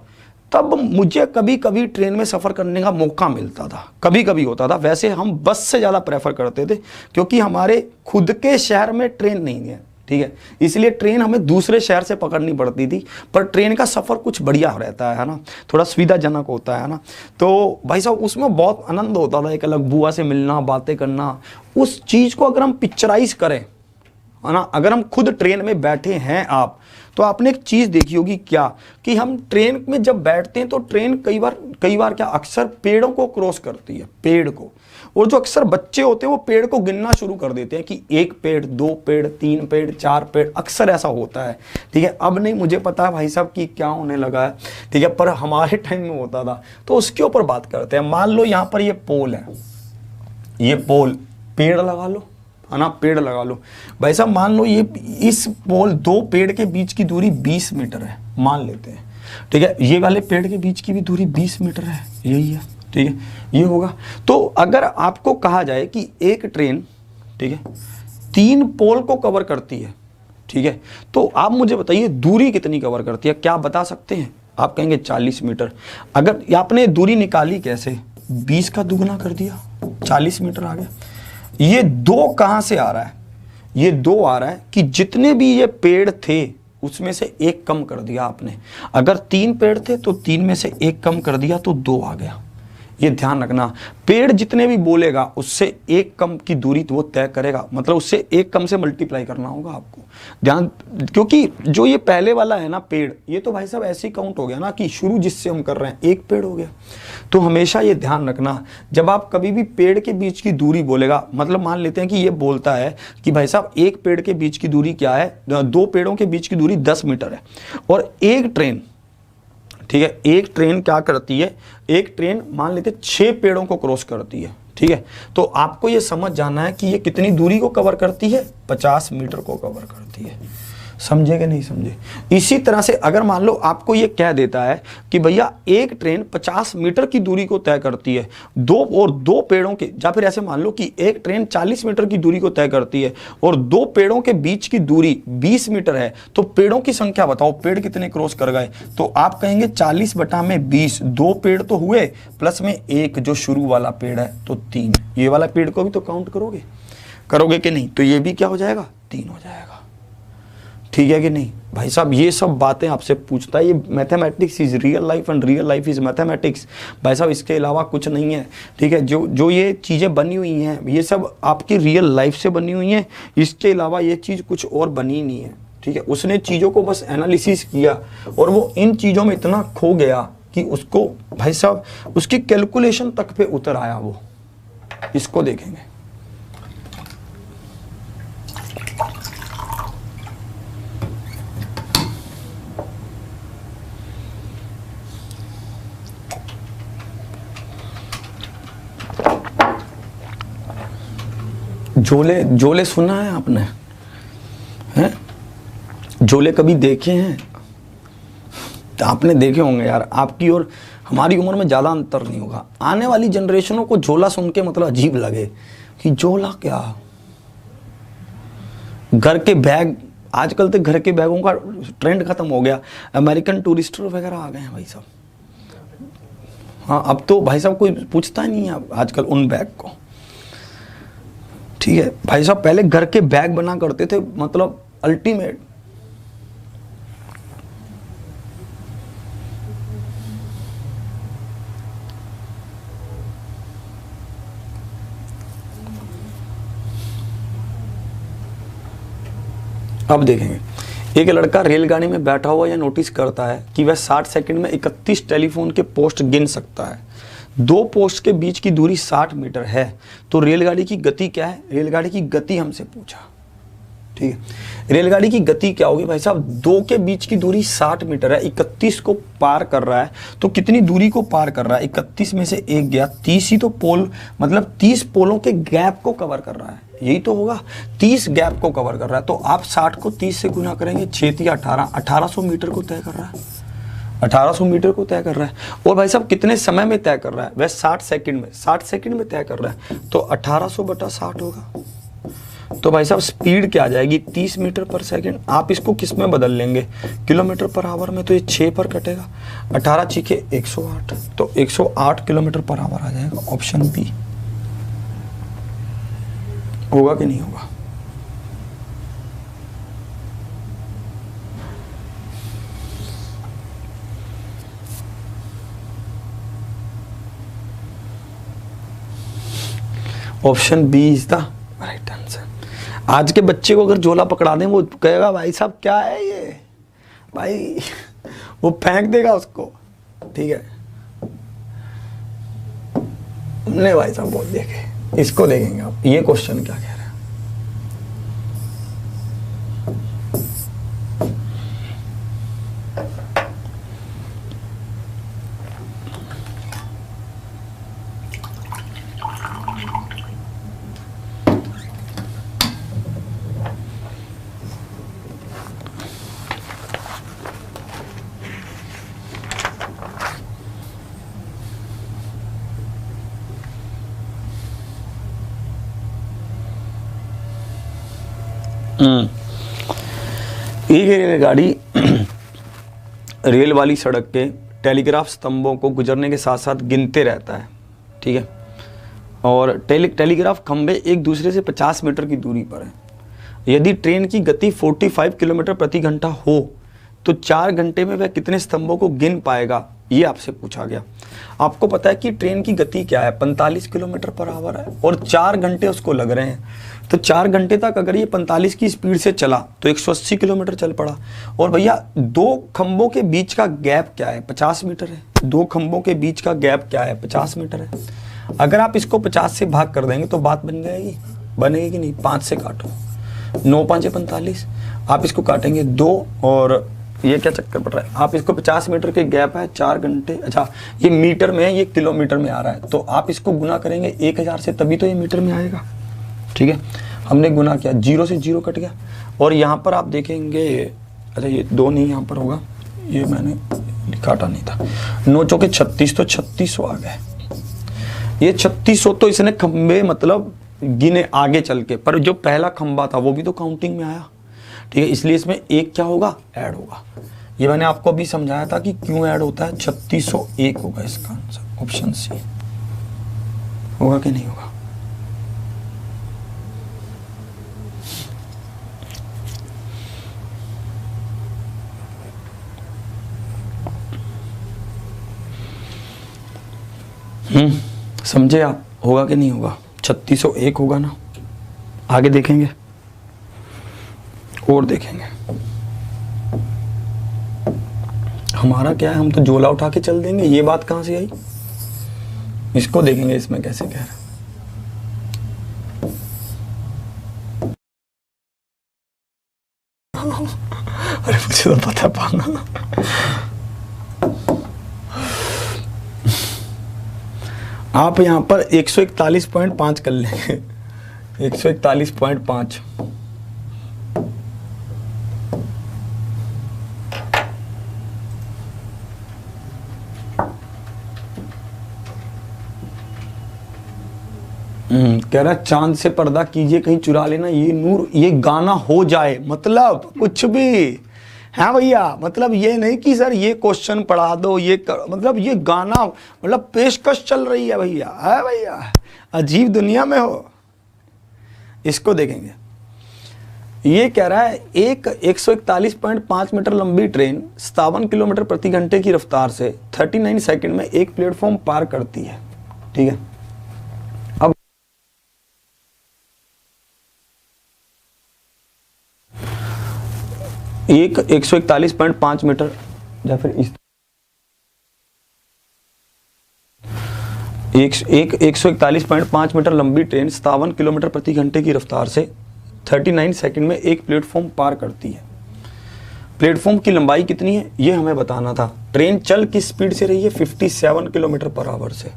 तब मुझे कभी कभी ट्रेन में सफ़र करने का मौका मिलता था, कभी कभी होता था। वैसे हम बस से ज़्यादा प्रेफर करते थे, क्योंकि हमारे खुद के शहर में ट्रेन नहीं है, ठीक है, इसलिए ट्रेन हमें दूसरे शहर से पकड़नी पड़ती थी। पर ट्रेन का सफ़र कुछ बढ़िया रहता है ना, थोड़ा सुविधाजनक होता है ना। तो भाई साहब उसमें बहुत आनंद होता था, एक अलग बुआ से मिलना, बातें करना। उस चीज़ को अगर हम पिक्चराइज करें, है ना, अगर हम खुद ट्रेन में बैठे हैं आप, तो आपने एक चीज़ देखी होगी क्या, कि हम ट्रेन में जब बैठते हैं तो ट्रेन कई बार क्या अक्सर पेड़ों को क्रॉस करती है, पेड़ को। और जो अक्सर बच्चे होते हैं वो पेड़ को गिनना शुरू कर देते हैं कि 1 पेड़, 2 पेड़, 3 पेड़, 4 पेड़, अक्सर ऐसा होता है। ठीक है, अब नहीं मुझे पता है भाई साहब कि क्या होने लगा है, ठीक है, पर हमारे टाइम में होता था। तो उसके ऊपर बात करते हैं। मान लो यहाँ पर ये पोल है, ये पोल, पेड़ लगा लो, है ना, पेड़ लगा लो भाई साहब। मान लो ये इस पोल, 2 पेड़ के बीच की दूरी 20 मीटर है, मान लेते हैं, ठीक है। ये वाले पेड़ के बीच की भी दूरी 20 मीटर है, यही है, ठीक है, ये होगा। तो अगर आपको कहा जाए कि एक ट्रेन, ठीक है, 3 पोल को कवर करती है, ठीक है, तो आप मुझे बताइए दूरी कितनी कवर करती है, क्या आप बता सकते हैं? आप कहेंगे 40 मीटर। अगर आपने दूरी निकाली कैसे? 20 का दुगना कर दिया, 40 मीटर आ गया। ये 2 कहां से आ रहा है? ये 2 आ रहा है कि जितने भी ये पेड़ थे उसमें से 1 कम कर दिया आपने। अगर 3 पेड़ थे तो 3 में से 1 कम कर दिया तो 2 आ गया। ये ध्यान रखना, पेड़ जितने भी बोलेगा उससे 1 कम की दूरी तो वो तय करेगा, मतलब उससे 1 कम से मल्टीप्लाई करना होगा आपको ध्यान। क्योंकि जो ये पहले वाला है ना पेड़, ये तो भाई साहब ऐसे ही काउंट हो गया ना कि शुरू जिससे हम कर रहे हैं 1 पेड़ हो गया। तो हमेशा ये ध्यान रखना, जब आप कभी भी पेड़ के बीच की दूरी बोलेगा, मतलब मान लेते हैं कि ये बोलता है कि भाई साहब 1 पेड़ के बीच की दूरी क्या है, 2 पेड़ों के बीच की दूरी 10 मीटर है, और एक ट्रेन, ठीक है, एक ट्रेन क्या करती है, एक ट्रेन मान लेते 6 पेड़ों को क्रॉस करती है, ठीक है। तो आपको ये समझ जाना है कि ये कितनी दूरी को कवर करती है, 50 मीटर को कवर करती है। समझे कि नहीं समझे? इसी तरह से अगर मान लो आपको ये कह देता है कि भैया एक ट्रेन 50 मीटर की दूरी को तय करती है, 2 पेड़ों के, या फिर ऐसे मान लो कि एक ट्रेन 40 मीटर की दूरी को तय करती है और 2 पेड़ों के बीच की दूरी 20 मीटर है, तो पेड़ों की संख्या बताओ, पेड़ कितने क्रॉस कर गए? तो आप कहेंगे 40 बटा में 20, 2 पेड़ तो हुए, प्लस में 1 जो शुरू वाला पेड़ है तो 3। ये वाला पेड़ को भी तो काउंट करोगे कि नहीं? तो ये भी क्या हो जाएगा, 3 हो जाएगा, ठीक है कि नहीं? भाई साहब ये सब बातें आपसे पूछता है, ये mathematics is real life and real life is mathematics. भाई साहब इसके अलावा कुछ नहीं है, ठीक है। जो ये चीज़ें बनी हुई हैं ये सब आपकी रियल लाइफ से बनी हुई हैं, इसके अलावा ये चीज़ कुछ और बनी नहीं है, ठीक है। उसने चीज़ों को बस एनालिसिस किया और वो इन चीज़ों में इतना खो गया कि उसको भाई साहब उसकी कैलकुलेशन तक पे उतर आया वो। इसको देखेंगे, झोले, झोले सुना है आपने? हैं? झोले कभी देखे हैं? तो आपने देखे होंगे यार। आपकी और हमारी उम्र में ज़्यादा अंतर नहीं होगा। आने वाली जनरेशनों को झोला सुन के मतलब अजीब लगे कि झोला क्या। घर के बैग, आजकल तो घर के बैगों का ट्रेंड खत्म हो गया। अमेरिकन टूरिस्टर वगैरह आ गए हैं भाई साहब। हाँ, अब तो भाई साहब कोई पूछता ही नहीं है आजकल उन बैग को। ठीक है भाई साहब, पहले घर के बैग बना करते थे, मतलब अल्टीमेट। अब देखेंगे, एक लड़का रेलगाड़ी में बैठा हुआ यह नोटिस करता है कि वह 60 सेकंड में 31 टेलीफोन के पोस्ट गिन सकता है। दो पोस्ट के बीच की दूरी 60 मीटर है, तो रेलगाड़ी की गति क्या है? रेलगाड़ी की गति हमसे पूछा। ठीक है, रेलगाड़ी की गति क्या होगी भाई साहब? दो के बीच की दूरी 60 मीटर है, 31 को पार कर रहा है, तो कितनी दूरी को पार कर रहा है? 31 में से एक गया, 30 ही तो पोल, मतलब 30 पोलों के गैप को कवर कर रहा है, यही तो होगा। 30 गैप को कवर कर रहा है, तो आप 60 को 30 से गुना करेंगे, 6 या 1800 मीटर को तय कर रहा है। 1800 मीटर को तय कर रहा है। और भाई साहब कितने समय में तय कर रहा है? वह 60 सेकंड में, 60 सेकंड में तय कर रहा है, तो 1800 बटा 60 होगा। तो भाई साहब स्पीड क्या आ जाएगी? 30 मीटर पर सेकंड। आप इसको किस में बदल लेंगे? किलोमीटर पर आवर में, तो ये 6 पर कटेगा। 18 चीखे 108, तो 108 किलोमीटर पर आवर आ जाएगा। ऑप्शन बी होगा कि नहीं होगा? Option B is the right answer. आज के बच्चे को अगर झोला पकड़ा दें, वो कहेगा भाई साहब क्या है ये भाई, वो फेंक देगा उसको। ठीक है, नहीं भाई साहब बहुत देखे, इसको देखेंगे आप। ये क्वेश्चन क्या कह रहे हैं? एक रेलगाड़ी रेल वाली सड़क के टेलीग्राफ स्तंभों को गुजरने के साथ साथ गिनते रहता है। ठीक है, और टेलीग्राफ खंभे एक दूसरे से 50 मीटर की दूरी पर है। यदि ट्रेन की गति 45 किलोमीटर प्रति घंटा हो तो 4 घंटे में वह कितने स्तंभों को गिन पाएगा? ये आपसे पूछा गया। आपको पता है कि ट्रेन की गति क्या है? 45 किलोमीटर पर आवर है, और 4 घंटे उसको लग रहे हैं। तो 4 घंटे तक अगर ये 45 की स्पीड से चला तो 180 किलोमीटर चल पड़ा। और भैया दो खंभों के बीच का गैप क्या है? 50 मीटर है। दो खंभों के बीच का गैप क्या है? 50 मीटर है। अगर आप इसको 50 से भाग कर देंगे तो बात बन जाएगी, बनेगी कि नहीं? 5 से काटो, 9 5 45, आप इसको काटेंगे 2, और ये क्या चक्कर पड़ रहा है? आप इसको 50 मीटर के गैप है, 4 घंटे। अच्छा, ये मीटर में है, ये किलोमीटर में आ रहा है, तो आप इसको गुना करेंगे 1000 से, तभी तो ये मीटर में आएगा। ठीक है, हमने गुना किया, 0 से 0 कट गया। और यहाँ पर आप देखेंगे, अच्छा ये 2 नहीं यहाँ पर होगा, ये मैंने काटा नहीं था। 9 चौके 36, तो 3600 आ गए। ये 3600 तो इसने खंबे मतलब गिने आगे चल के, पर जो पहला खंबा था वो भी तो काउंटिंग में आया। ठीक है, इसलिए इसमें एक क्या होगा? ऐड होगा। ये मैंने आपको अभी समझाया था कि क्यों ऐड होता है। 3601 होगा इसका आंसर, ऑप्शन सी। होगा कि नहीं होगा? समझे आप? होगा कि नहीं होगा? 3601 होगा ना। आगे देखेंगे और देखेंगे। हमारा क्या है, हम तो झोला उठा के चल देंगे। ये बात कहां से आई? इसको देखेंगे इसमें कैसे कह रहे हैं। अरे मुझे तो पता पाना। आप यहां पर 141.5 कर लेंगे। 141.5। कह रहा चांद से पर्दा कीजिए कहीं चुरा लेना ये नूर, ये गाना हो जाए, मतलब कुछ भी है भैया। मतलब ये नहीं कि सर ये क्वेश्चन पढ़ा दो, मतलब ये गाना, मतलब पेशकश चल रही है भैया, है भैया, अजीब दुनिया में हो। इसको देखेंगे, ये कह रहा है एक 141.5 मीटर लंबी ट्रेन 57 किलोमीटर प्रति घंटे की रफ्तार से 39 सेकंड में एक प्लेटफॉर्म पार करती है। ठीक है, अब एक 141.5 मीटर या फिर इस एक 141.5 मीटर लंबी ट्रेन 57 किलोमीटर प्रति घंटे की रफ्तार से 39 सेकंड में एक प्लेटफॉर्म पार करती है। प्लेटफॉर्म की लंबाई कितनी है ये हमें बताना था। ट्रेन चल किस स्पीड से रही है, 57 किलोमीटर पर आवर से,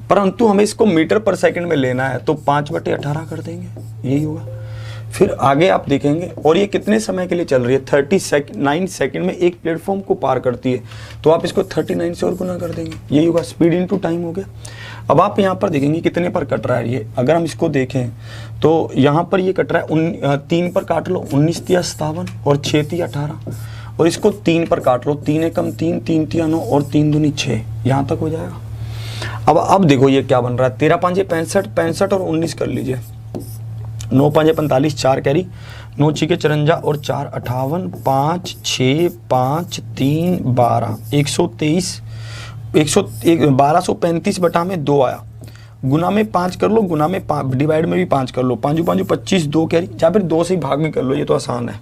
परंतु हमें इसको मीटर पर सेकंड में लेना है तो 5/18 कर देंगे, यही होगा। फिर आगे आप देखेंगे, और ये कितने समय के लिए चल रही है, 39 सेकंड में एक प्लेटफॉर्म को पार करती है, तो आप इसको 39 से और गुना कर देंगे, यही होगा, स्पीड इनटू टाइम हो गया। अब आप यहाँ पर देखेंगे कितने पर कट रहा है ये। अगर हम इसको देखें तो यहाँ पर ये कट रहा है 3 पर काट लो, 19 तिया 57 और 6 तिया 18, और इसको 3 पर काट लो, 3 एकम 3, 3 तिया 9 और 3 दूनी 6, यहाँ तक हो जाएगा। अब देखो ये क्या बन रहा है, 13 5 65 और 19 कर लीजिए, 9 5 45, 4 कैरी, 9 6 54 और 4 58, 5 6 5 3 12, 123, 1235 बटा में 2 आया, गुना में 5 कर लो, गुना में डिवाइड में भी 5 कर लो, 5 5 25, 2 कैरी, या फिर 2 से भाग में कर लो, ये तो आसान है,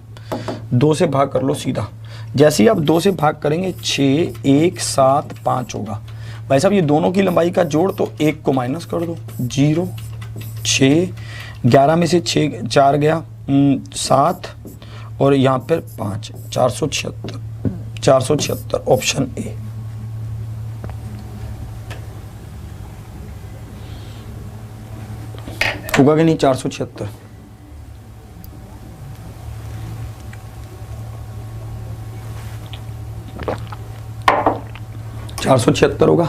2 से भाग कर लो सीधा। जैसे ही आप 2 से भाग करेंगे 6 1 7 5 होगा। भाई साहब ये दोनों की लंबाई का जोड़, तो 1 को माइनस कर दो, 0 6, 11 में से 6 4 गया 7 और यहाँ पर 5, 476 ऑप्शन ए। होगा कि नहीं 476? होगा।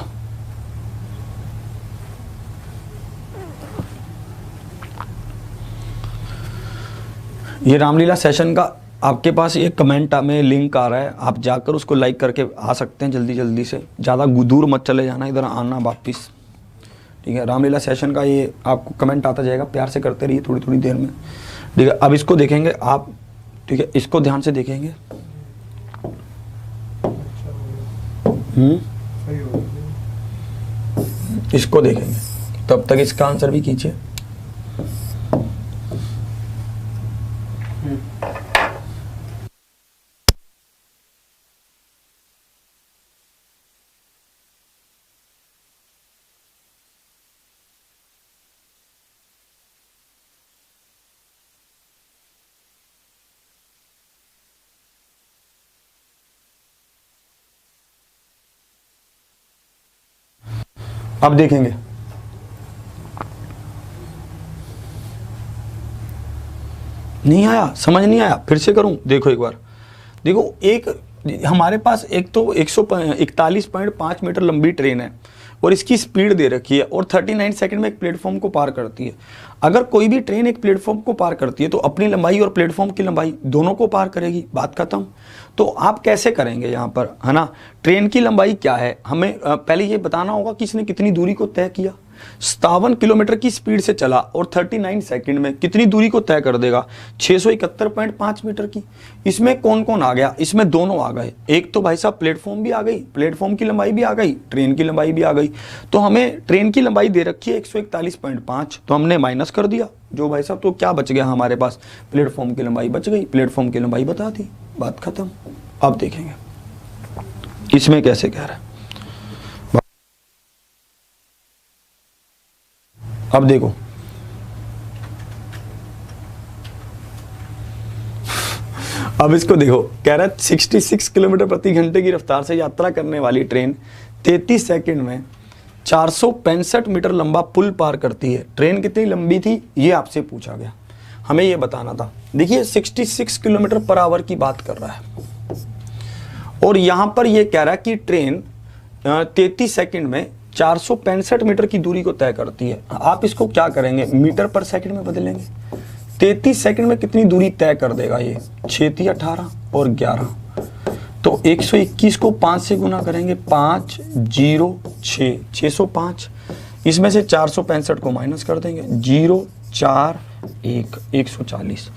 ये रामलीला सेशन का आपके पास एक कमेंट में लिंक आ रहा है, आप जाकर उसको लाइक करके आ सकते हैं जल्दी से, ज़्यादा दूर मत चले जाना, इधर आना वापिस। ठीक है, रामलीला सेशन का ये आपको कमेंट आता जाएगा, प्यार से करते रहिए थोड़ी देर में। ठीक है, अब इसको देखेंगे आप, ठीक है, इसको ध्यान से देखेंगे। इसको देखेंगे, तब तक इसका आंसर भी कीजिए। अब देखेंगे, नहीं आया, समझ नहीं आया, फिर से करूं, देखो एक बार, देखो एक हमारे पास एक तो 141.5 मीटर लंबी ट्रेन है और इसकी स्पीड दे रखी है और 39 सेकंड में एक प्लेटफॉर्म को पार करती है। अगर कोई भी ट्रेन एक प्लेटफॉर्म को पार करती है तो अपनी लंबाई और प्लेटफॉर्म की लंबाई दोनों को पार करेगी, बात खत्म। तो आप कैसे करेंगे यहाँ पर, है ना, ट्रेन की लंबाई क्या है, हमें पहले ये बताना होगा कि इसने कितनी दूरी को तय किया। 57 किलोमीटर की स्पीड से चला और 39 सेकंड में कितनी दूरी को तय कर देगा, 671.5 मीटर की। इसमें कौन कौन आ गया, इसमें दोनों आ गए, एक तो भाई साहब प्लेटफॉर्म भी आ गई, प्लेटफॉर्म की लंबाई भी आ गई, ट्रेन की लंबाई भी आ गई। तो हमें ट्रेन की लंबाई दे रखी है 141.5, तो हमने माइनस कर दिया जो भाई साहब, तो क्या बच गया हमारे पास, प्लेटफॉर्म की लंबाई बच गई, प्लेटफॉर्म की लंबाई बता दी, बात खत्म। अब देखेंगे इसमें कैसे कह रहा है। अब देखो, अब इसको देखो, कह रहा है 66 किलोमीटर प्रति घंटे की रफ्तार से यात्रा करने वाली ट्रेन 33 सेकंड में 465 मीटर लंबा पुल पार करती है। ट्रेन कितनी लंबी थी ये आपसे पूछा गया, हमें ये बताना था। देखिए 66 किलोमीटर पर आवर की बात कर रहा है और यहां पर ये कह रहा है कि ट्रेन 33 सेकंड में 465 मीटर की दूरी को तय करती है। आप इसको क्या करेंगे, मीटर पर सेकंड में बदलेंगे। 33 सेकंड में कितनी दूरी तय कर देगा ये, 6 18 और 11, तो 121 को 5 से गुना करेंगे, 5 0 6 605। इसमें से 465 को माइनस कर देंगे, 0 4 1 140,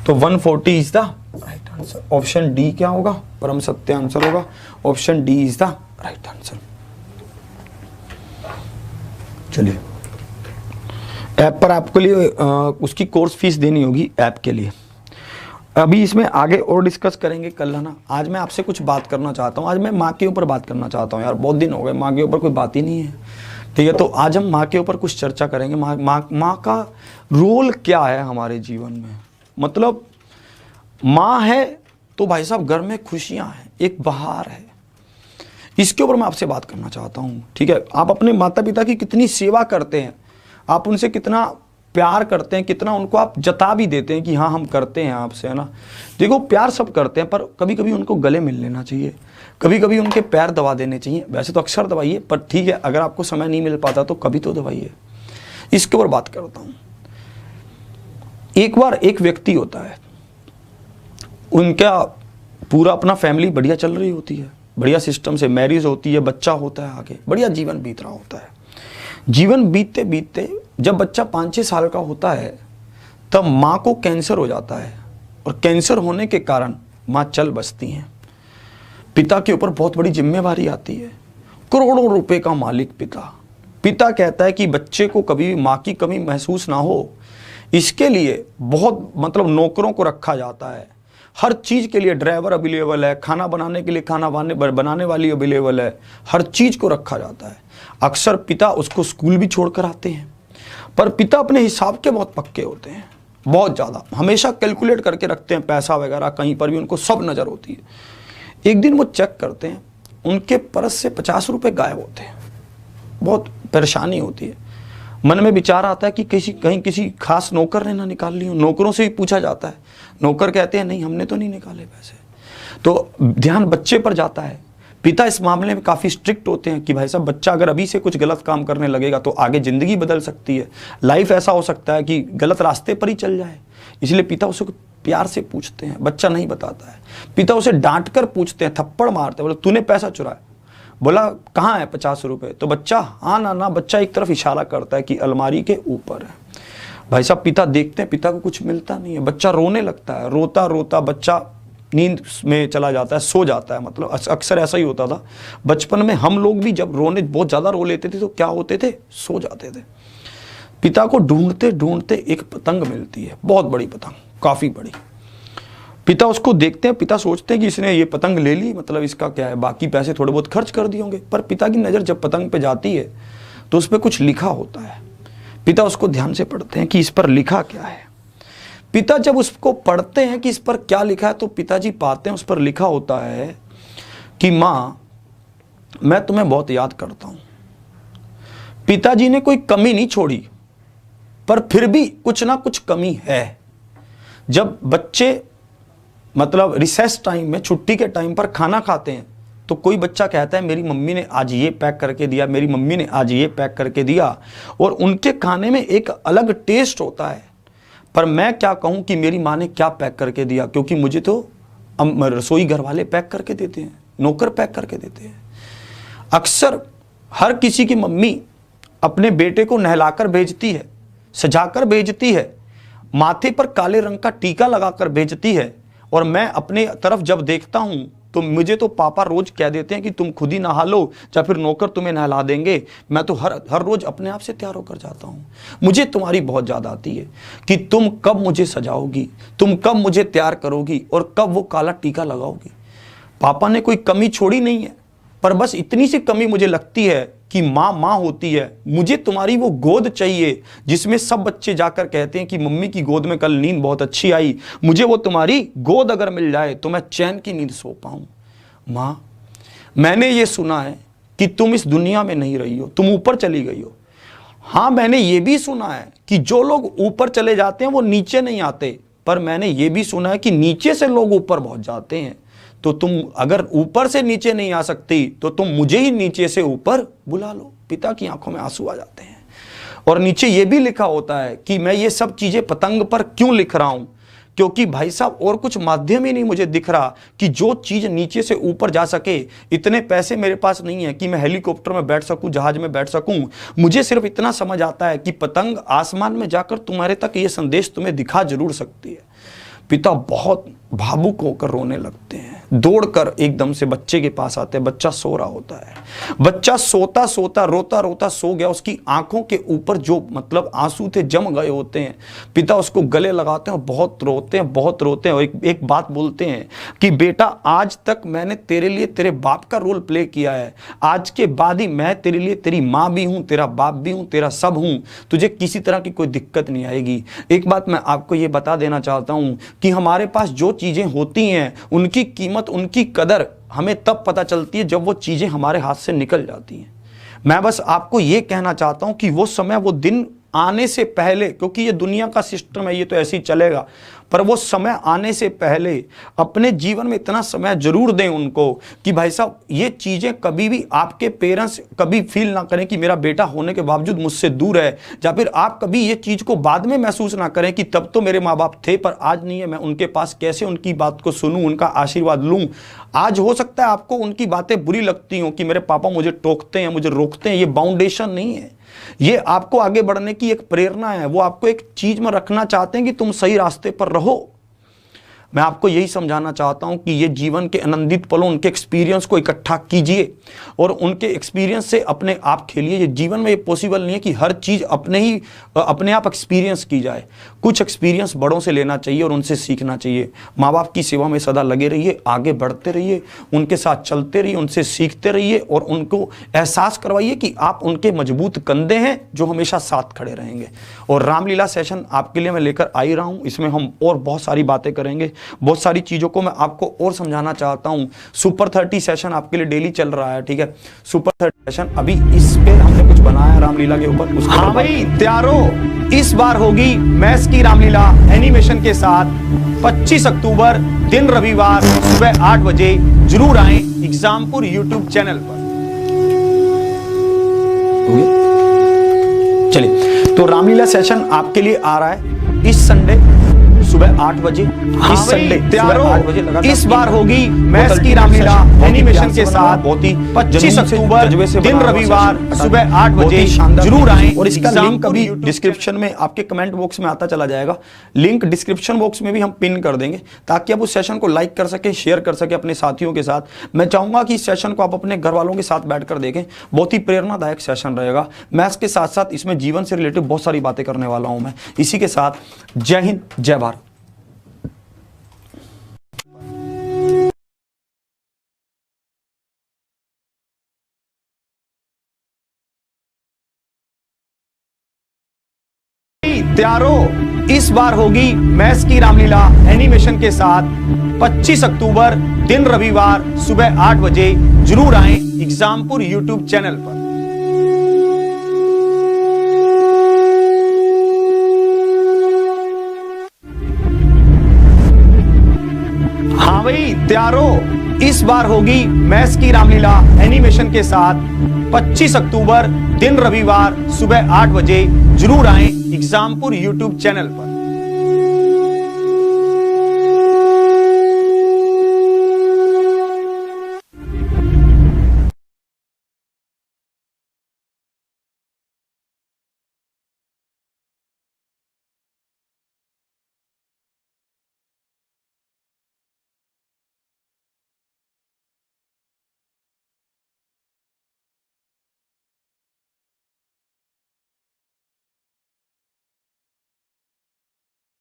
तो 140 is the right answer. Option D क्या होगा, परम सत्य आंसर होगा। Option D is the right answer. चलिए, ऐप पर आपके लिए उसकी कोर्स फीस देनी होगी ऐप के लिए। अभी इसमें आगे और डिस्कस करेंगे कल, है ना। आज मैं आपसे कुछ बात करना चाहता हूँ। आज मैं माँ के ऊपर बात करना चाहता हूँ यार, बहुत दिन हो गए माँ के ऊपर कोई बात ही नहीं है, ठीक है। तो आज हम माँ के ऊपर कुछ चर्चा करेंगे। माँ का रोल क्या है हमारे जीवन में। मतलब माँ है तो भाई साहब घर में खुशियाँ हैं, एक बहार है। इसके ऊपर मैं आपसे बात करना चाहता हूँ, ठीक है। आप अपने माता पिता की कितनी सेवा करते हैं, आप उनसे कितना प्यार करते हैं, कितना उनको आप जता भी देते हैं कि हाँ हम करते हैं आपसे, है ना। देखो प्यार सब करते हैं, पर कभी कभी उनको गले मिल लेना चाहिए, कभी कभी उनके पैर दबा देने चाहिए। वैसे तो अक्सर दबाइए, पर ठीक है अगर आपको समय नहीं मिल पाता तो कभी तो दबाइए। इसके ऊपर बात करता हूँ। एक बार एक व्यक्ति होता है, उनका पूरा अपना फैमिली बढ़िया चल रही होती है, बढ़िया सिस्टम से मैरिज होती है, बच्चा होता है, आगे बढ़िया जीवन बीत रहा होता है। जीवन बीतते बीतते जब बच्चा 5-6 साल का होता है तब माँ को कैंसर हो जाता है, और कैंसर होने के कारण माँ चल बसती हैं। पिता के ऊपर बहुत बड़ी जिम्मेवारी आती है, करोड़ों रुपए का मालिक पिता कहता है कि बच्चे को कभी माँ की कमी महसूस ना हो, इसके लिए बहुत मतलब नौकरों को रखा जाता है। हर चीज़ के लिए ड्राइवर अवेलेबल है, खाना बनाने के लिए खाना बनाने वाली अवेलेबल है, हर चीज़ को रखा जाता है। अक्सर पिता उसको स्कूल भी छोड़कर आते हैं, पर पिता अपने हिसाब के बहुत पक्के होते हैं, बहुत ज़्यादा, हमेशा कैलकुलेट करके रखते हैं पैसा वगैरह, कहीं पर भी उनको सब नज़र होती है। एक दिन वो चेक करते हैं, उनके पर्स से 50 रुपये गायब होते हैं। बहुत परेशानी होती है, मन में विचार आता है कि कहीं किसी खास नौकर ने ना निकाल ली हो। नौकरों से भी पूछा जाता है, नौकर कहते हैं नहीं हमने तो नहीं निकाले पैसे। तो ध्यान बच्चे पर जाता है। पिता इस मामले में काफ़ी स्ट्रिक्ट होते हैं कि भाई साहब बच्चा अगर अभी से कुछ गलत काम करने लगेगा तो आगे ज़िंदगी बदल सकती है, लाइफ ऐसा हो सकता है कि गलत रास्ते पर ही चल जाए। इसलिए पिता उसे प्यार से पूछते हैं, बच्चा नहीं बताता है। पिता उसे डांट कर पूछते हैं, थप्पड़ मारते हैं, बोले तूने पैसा चुराया। बोला कहाँ है 50 रुपये, तो बच्चा हाँ ना, बच्चा एक तरफ इशारा करता है कि अलमारी के ऊपर है। भाई साहब पिता देखते हैं, पिता को कुछ मिलता नहीं है, बच्चा रोने लगता है। रोता रोता बच्चा नींद में चला जाता है, सो जाता है। मतलब अक्सर ऐसा ही होता था बचपन में। हम लोग भी जब रोने बहुत ज़्यादा रो लेते थे तो क्या होते थे, सो जाते थे। पिता को ढूंढते ढूंढते एक पतंग मिलती है, बहुत बड़ी पतंग, काफ़ी बड़ी। पिता उसको देखते हैं, पिता सोचते हैं कि इसने ये पतंग ले ली, मतलब इसका क्या है, बाकी पैसे थोड़े बहुत खर्च कर दिए होंगे। पर पिता की नज़र जब पतंग पे जाती है तो उस पर कुछ लिखा होता है। पिता उसको ध्यान से पढ़ते हैं कि इस पर लिखा क्या है। पिता जब उसको पढ़ते हैं कि इस पर क्या लिखा है तो पिताजी पाते हैं उस पर लिखा होता है कि माँ मैं तुम्हें बहुत याद करता हूँ। पिताजी ने कोई कमी नहीं छोड़ी, पर फिर भी कुछ ना कुछ कमी है। जब बच्चे मतलब रिसेस टाइम में, छुट्टी के टाइम पर खाना खाते हैं तो कोई बच्चा कहता है मेरी मम्मी ने आज ये पैक करके दिया, मेरी मम्मी ने आज ये पैक करके दिया, और उनके खाने में एक अलग टेस्ट होता है। पर मैं क्या कहूँ कि मेरी माँ ने क्या पैक करके दिया, क्योंकि मुझे तो रसोई घर वाले पैक करके देते हैं, नौकर पैक करके देते हैं। अक्सर हर किसी की मम्मी अपने बेटे को नहलाकर भेजती है, सजाकर भेजती है, माथे पर काले रंग का टीका लगाकर भेजती है। और मैं अपने तरफ जब देखता हूं तो मुझे तो पापा रोज कह देते हैं कि तुम खुद ही नहा लो या फिर नौकर तुम्हें नहला देंगे। मैं तो हर रोज अपने आप से तैयार होकर जाता हूं। मुझे तुम्हारी बहुत याद आती है कि तुम कब मुझे सजाओगी, तुम कब मुझे तैयार करोगी और कब वो काला टीका लगाओगी। पापा ने कोई कमी छोड़ी नहीं है, पर बस इतनी सी कमी मुझे लगती है कि माँ होती है। मुझे तुम्हारी वो गोद चाहिए जिसमें सब बच्चे जाकर कहते हैं कि मम्मी की गोद में कल नींद बहुत अच्छी आई। मुझे वो तुम्हारी गोद अगर मिल जाए तो मैं चैन की नींद सो पाऊँ। माँ, मैंने ये सुना है कि तुम इस दुनिया में नहीं रही हो, तुम ऊपर चली गई हो। हाँ, मैंने ये भी सुना है कि जो लोग ऊपर चले जाते हैं वो नीचे नहीं आते, पर मैंने ये भी सुना है कि नीचे से लोग ऊपर पहुंच जाते हैं। तो तुम अगर ऊपर से नीचे नहीं आ सकती तो तुम मुझे ही नीचे से ऊपर बुला लो। पिता की आंखों में आंसू आ जाते हैं। और नीचे ये भी लिखा होता है कि मैं ये सब चीजें पतंग पर क्यों लिख रहा हूं, क्योंकि भाई साहब और कुछ माध्यम ही नहीं मुझे दिख रहा कि जो चीज नीचे से ऊपर जा सके। इतने पैसे मेरे पास नहीं है कि मैं हेलीकॉप्टर में बैठ सकूं, जहाज में बैठ सकूं। मुझे सिर्फ इतना समझ आता है कि पतंग आसमान में जाकर तुम्हारे तक ये संदेश तुम्हें दिखा जरूर सकती है। पिता बहुत भावुक होकर रोने लगते हैं, दौड़कर एकदम से बच्चे के पास आते हैं। बच्चा सो रहा होता है। बच्चा सोता सोता रोता रोता सो गया। उसकी आंखों के ऊपर जो मतलब आंसू थे जम गए होते हैं। पिता उसको गले लगाते हैं और बहुत रोते हैं, बहुत रोते हैं। और एक बात बोलते हैं कि बेटा, आज तक मैंने तेरे लिए तेरे बाप का रोल प्ले किया है, आज के बाद ही मैं तेरे लिए तेरी माँ भी हूँ, तेरा बाप भी हूँ, तेरा सब हूँ। तुझे किसी तरह की कोई दिक्कत नहीं आएगी। एक बात मैं आपको ये बता देना चाहता हूँ कि हमारे पास जो चीजें होती हैं उनकी कीमत, उनकी कदर हमें तब पता चलती है जब वो चीजें हमारे हाथ से निकल जाती हैं। मैं बस आपको ये कहना चाहता हूं कि वो समय, वो दिन आने से पहले, क्योंकि ये दुनिया का सिस्टम है, ये तो ऐसे ही चलेगा, पर वो समय आने से पहले अपने जीवन में इतना समय जरूर दें उनको कि भाई साहब ये चीजें कभी भी आपके पेरेंट्स कभी फील ना करें कि मेरा बेटा होने के बावजूद मुझसे दूर है, या फिर आप कभी ये चीज को बाद में महसूस ना करें कि तब तो मेरे माँ बाप थे पर आज नहीं है, मैं उनके पास कैसे उनकी बात को सुनूं, उनका आशीर्वाद लूं। आज हो सकता है आपको उनकी बातें बुरी लगती हों कि मेरे पापा मुझे टोकते हैं, मुझे रोकते हैं। ये बाउंडेशन नहीं है, ये आपको आगे बढ़ने की एक प्रेरणा है। वो आपको एक चीज में रखना चाहते हैं कि तुम सही रास्ते पर रहो। मैं आपको यही समझाना चाहता हूं कि ये जीवन के आनंदित पलों, उनके एक्सपीरियंस को इकट्ठा कीजिए और उनके एक्सपीरियंस से अपने आप खेलिए। ये जीवन में ये पॉसिबल नहीं है कि हर चीज अपने आप एक्सपीरियंस की जाए। कुछ एक्सपीरियंस बड़ों से लेना चाहिए और उनसे सीखना चाहिए। माँ बाप की सेवा में सदा लगे रहिए, आगे बढ़ते रहिए, उनके साथ चलते रहिए, उनसे सीखते रहिए और उनको एहसास करवाइए कि आप उनके मजबूत कंधे हैं जो हमेशा साथ खड़े रहेंगे। और रामलीला सेशन आपके लिए मैं लेकर आ ही रहा हूं। इसमें हम और बहुत सारी बातें करेंगे, बहुत सारी चीजों को मैं आपको और समझाना चाहता हूं। सुपर 30 सेशन आपके लिए डेली चल रहा है, ठीक है। सुपर 30 सेशन अभी इस पे हमने कुछ बनाया है रामलीला के ऊपर। हाँ भाई तैयारो, इस बार होगी मैस की रामलीला एनिमेशन के साथ 25 अक्टूबर दिन रविवार सुबह 8 बजे। जरूर आए एग्जामपुर यूट्यूब चैनल पर। चलिए, तो रामलीला सेशन आपके लिए आ रहा है इस संडे सुबह 8 बजे। इस संडे तैयारो, इस बार होगी मैस की रामलीला एनिमेशन के साथ 25 अक्टूबर दिन रविवार सुबह 8 बजे। जरूर आए और इसका लिंक अभी डिस्क्रिप्शन में आपके कमेंट बॉक्स में आता चला जाएगा। लिंक डिस्क्रिप्शन बॉक्स में भी हम पिन कर देंगे ताकि आप उस सेशन को लाइक कर सके, शेयर कर सके अपने साथियों के साथ। मैं चाहूंगा कि इस सेशन को आप अपने घर वालों के साथ बैठकर देखें। बहुत ही प्रेरणादायक सेशन रहेगा। मैथ्स के साथ साथ इसमें जीवन से रिलेटेड बहुत सारी बातें करने वाला हूं मैं। इसी के साथ जय हिंद, जय भारत। तैयारो, इस बार होगी मैस की रामलीला एनिमेशन के साथ 25 अक्टूबर दिन रविवार सुबह 8 बजे। जरूर आए एग्जामपुर यूट्यूब चैनल पर। हाँ भाई तैयारो, इस बार होगी मैस की रामलीला एनिमेशन के साथ 25 अक्टूबर दिन रविवार सुबह 8 बजे। जरूर आए एग्जामपुर यूट्यूब चैनल पर।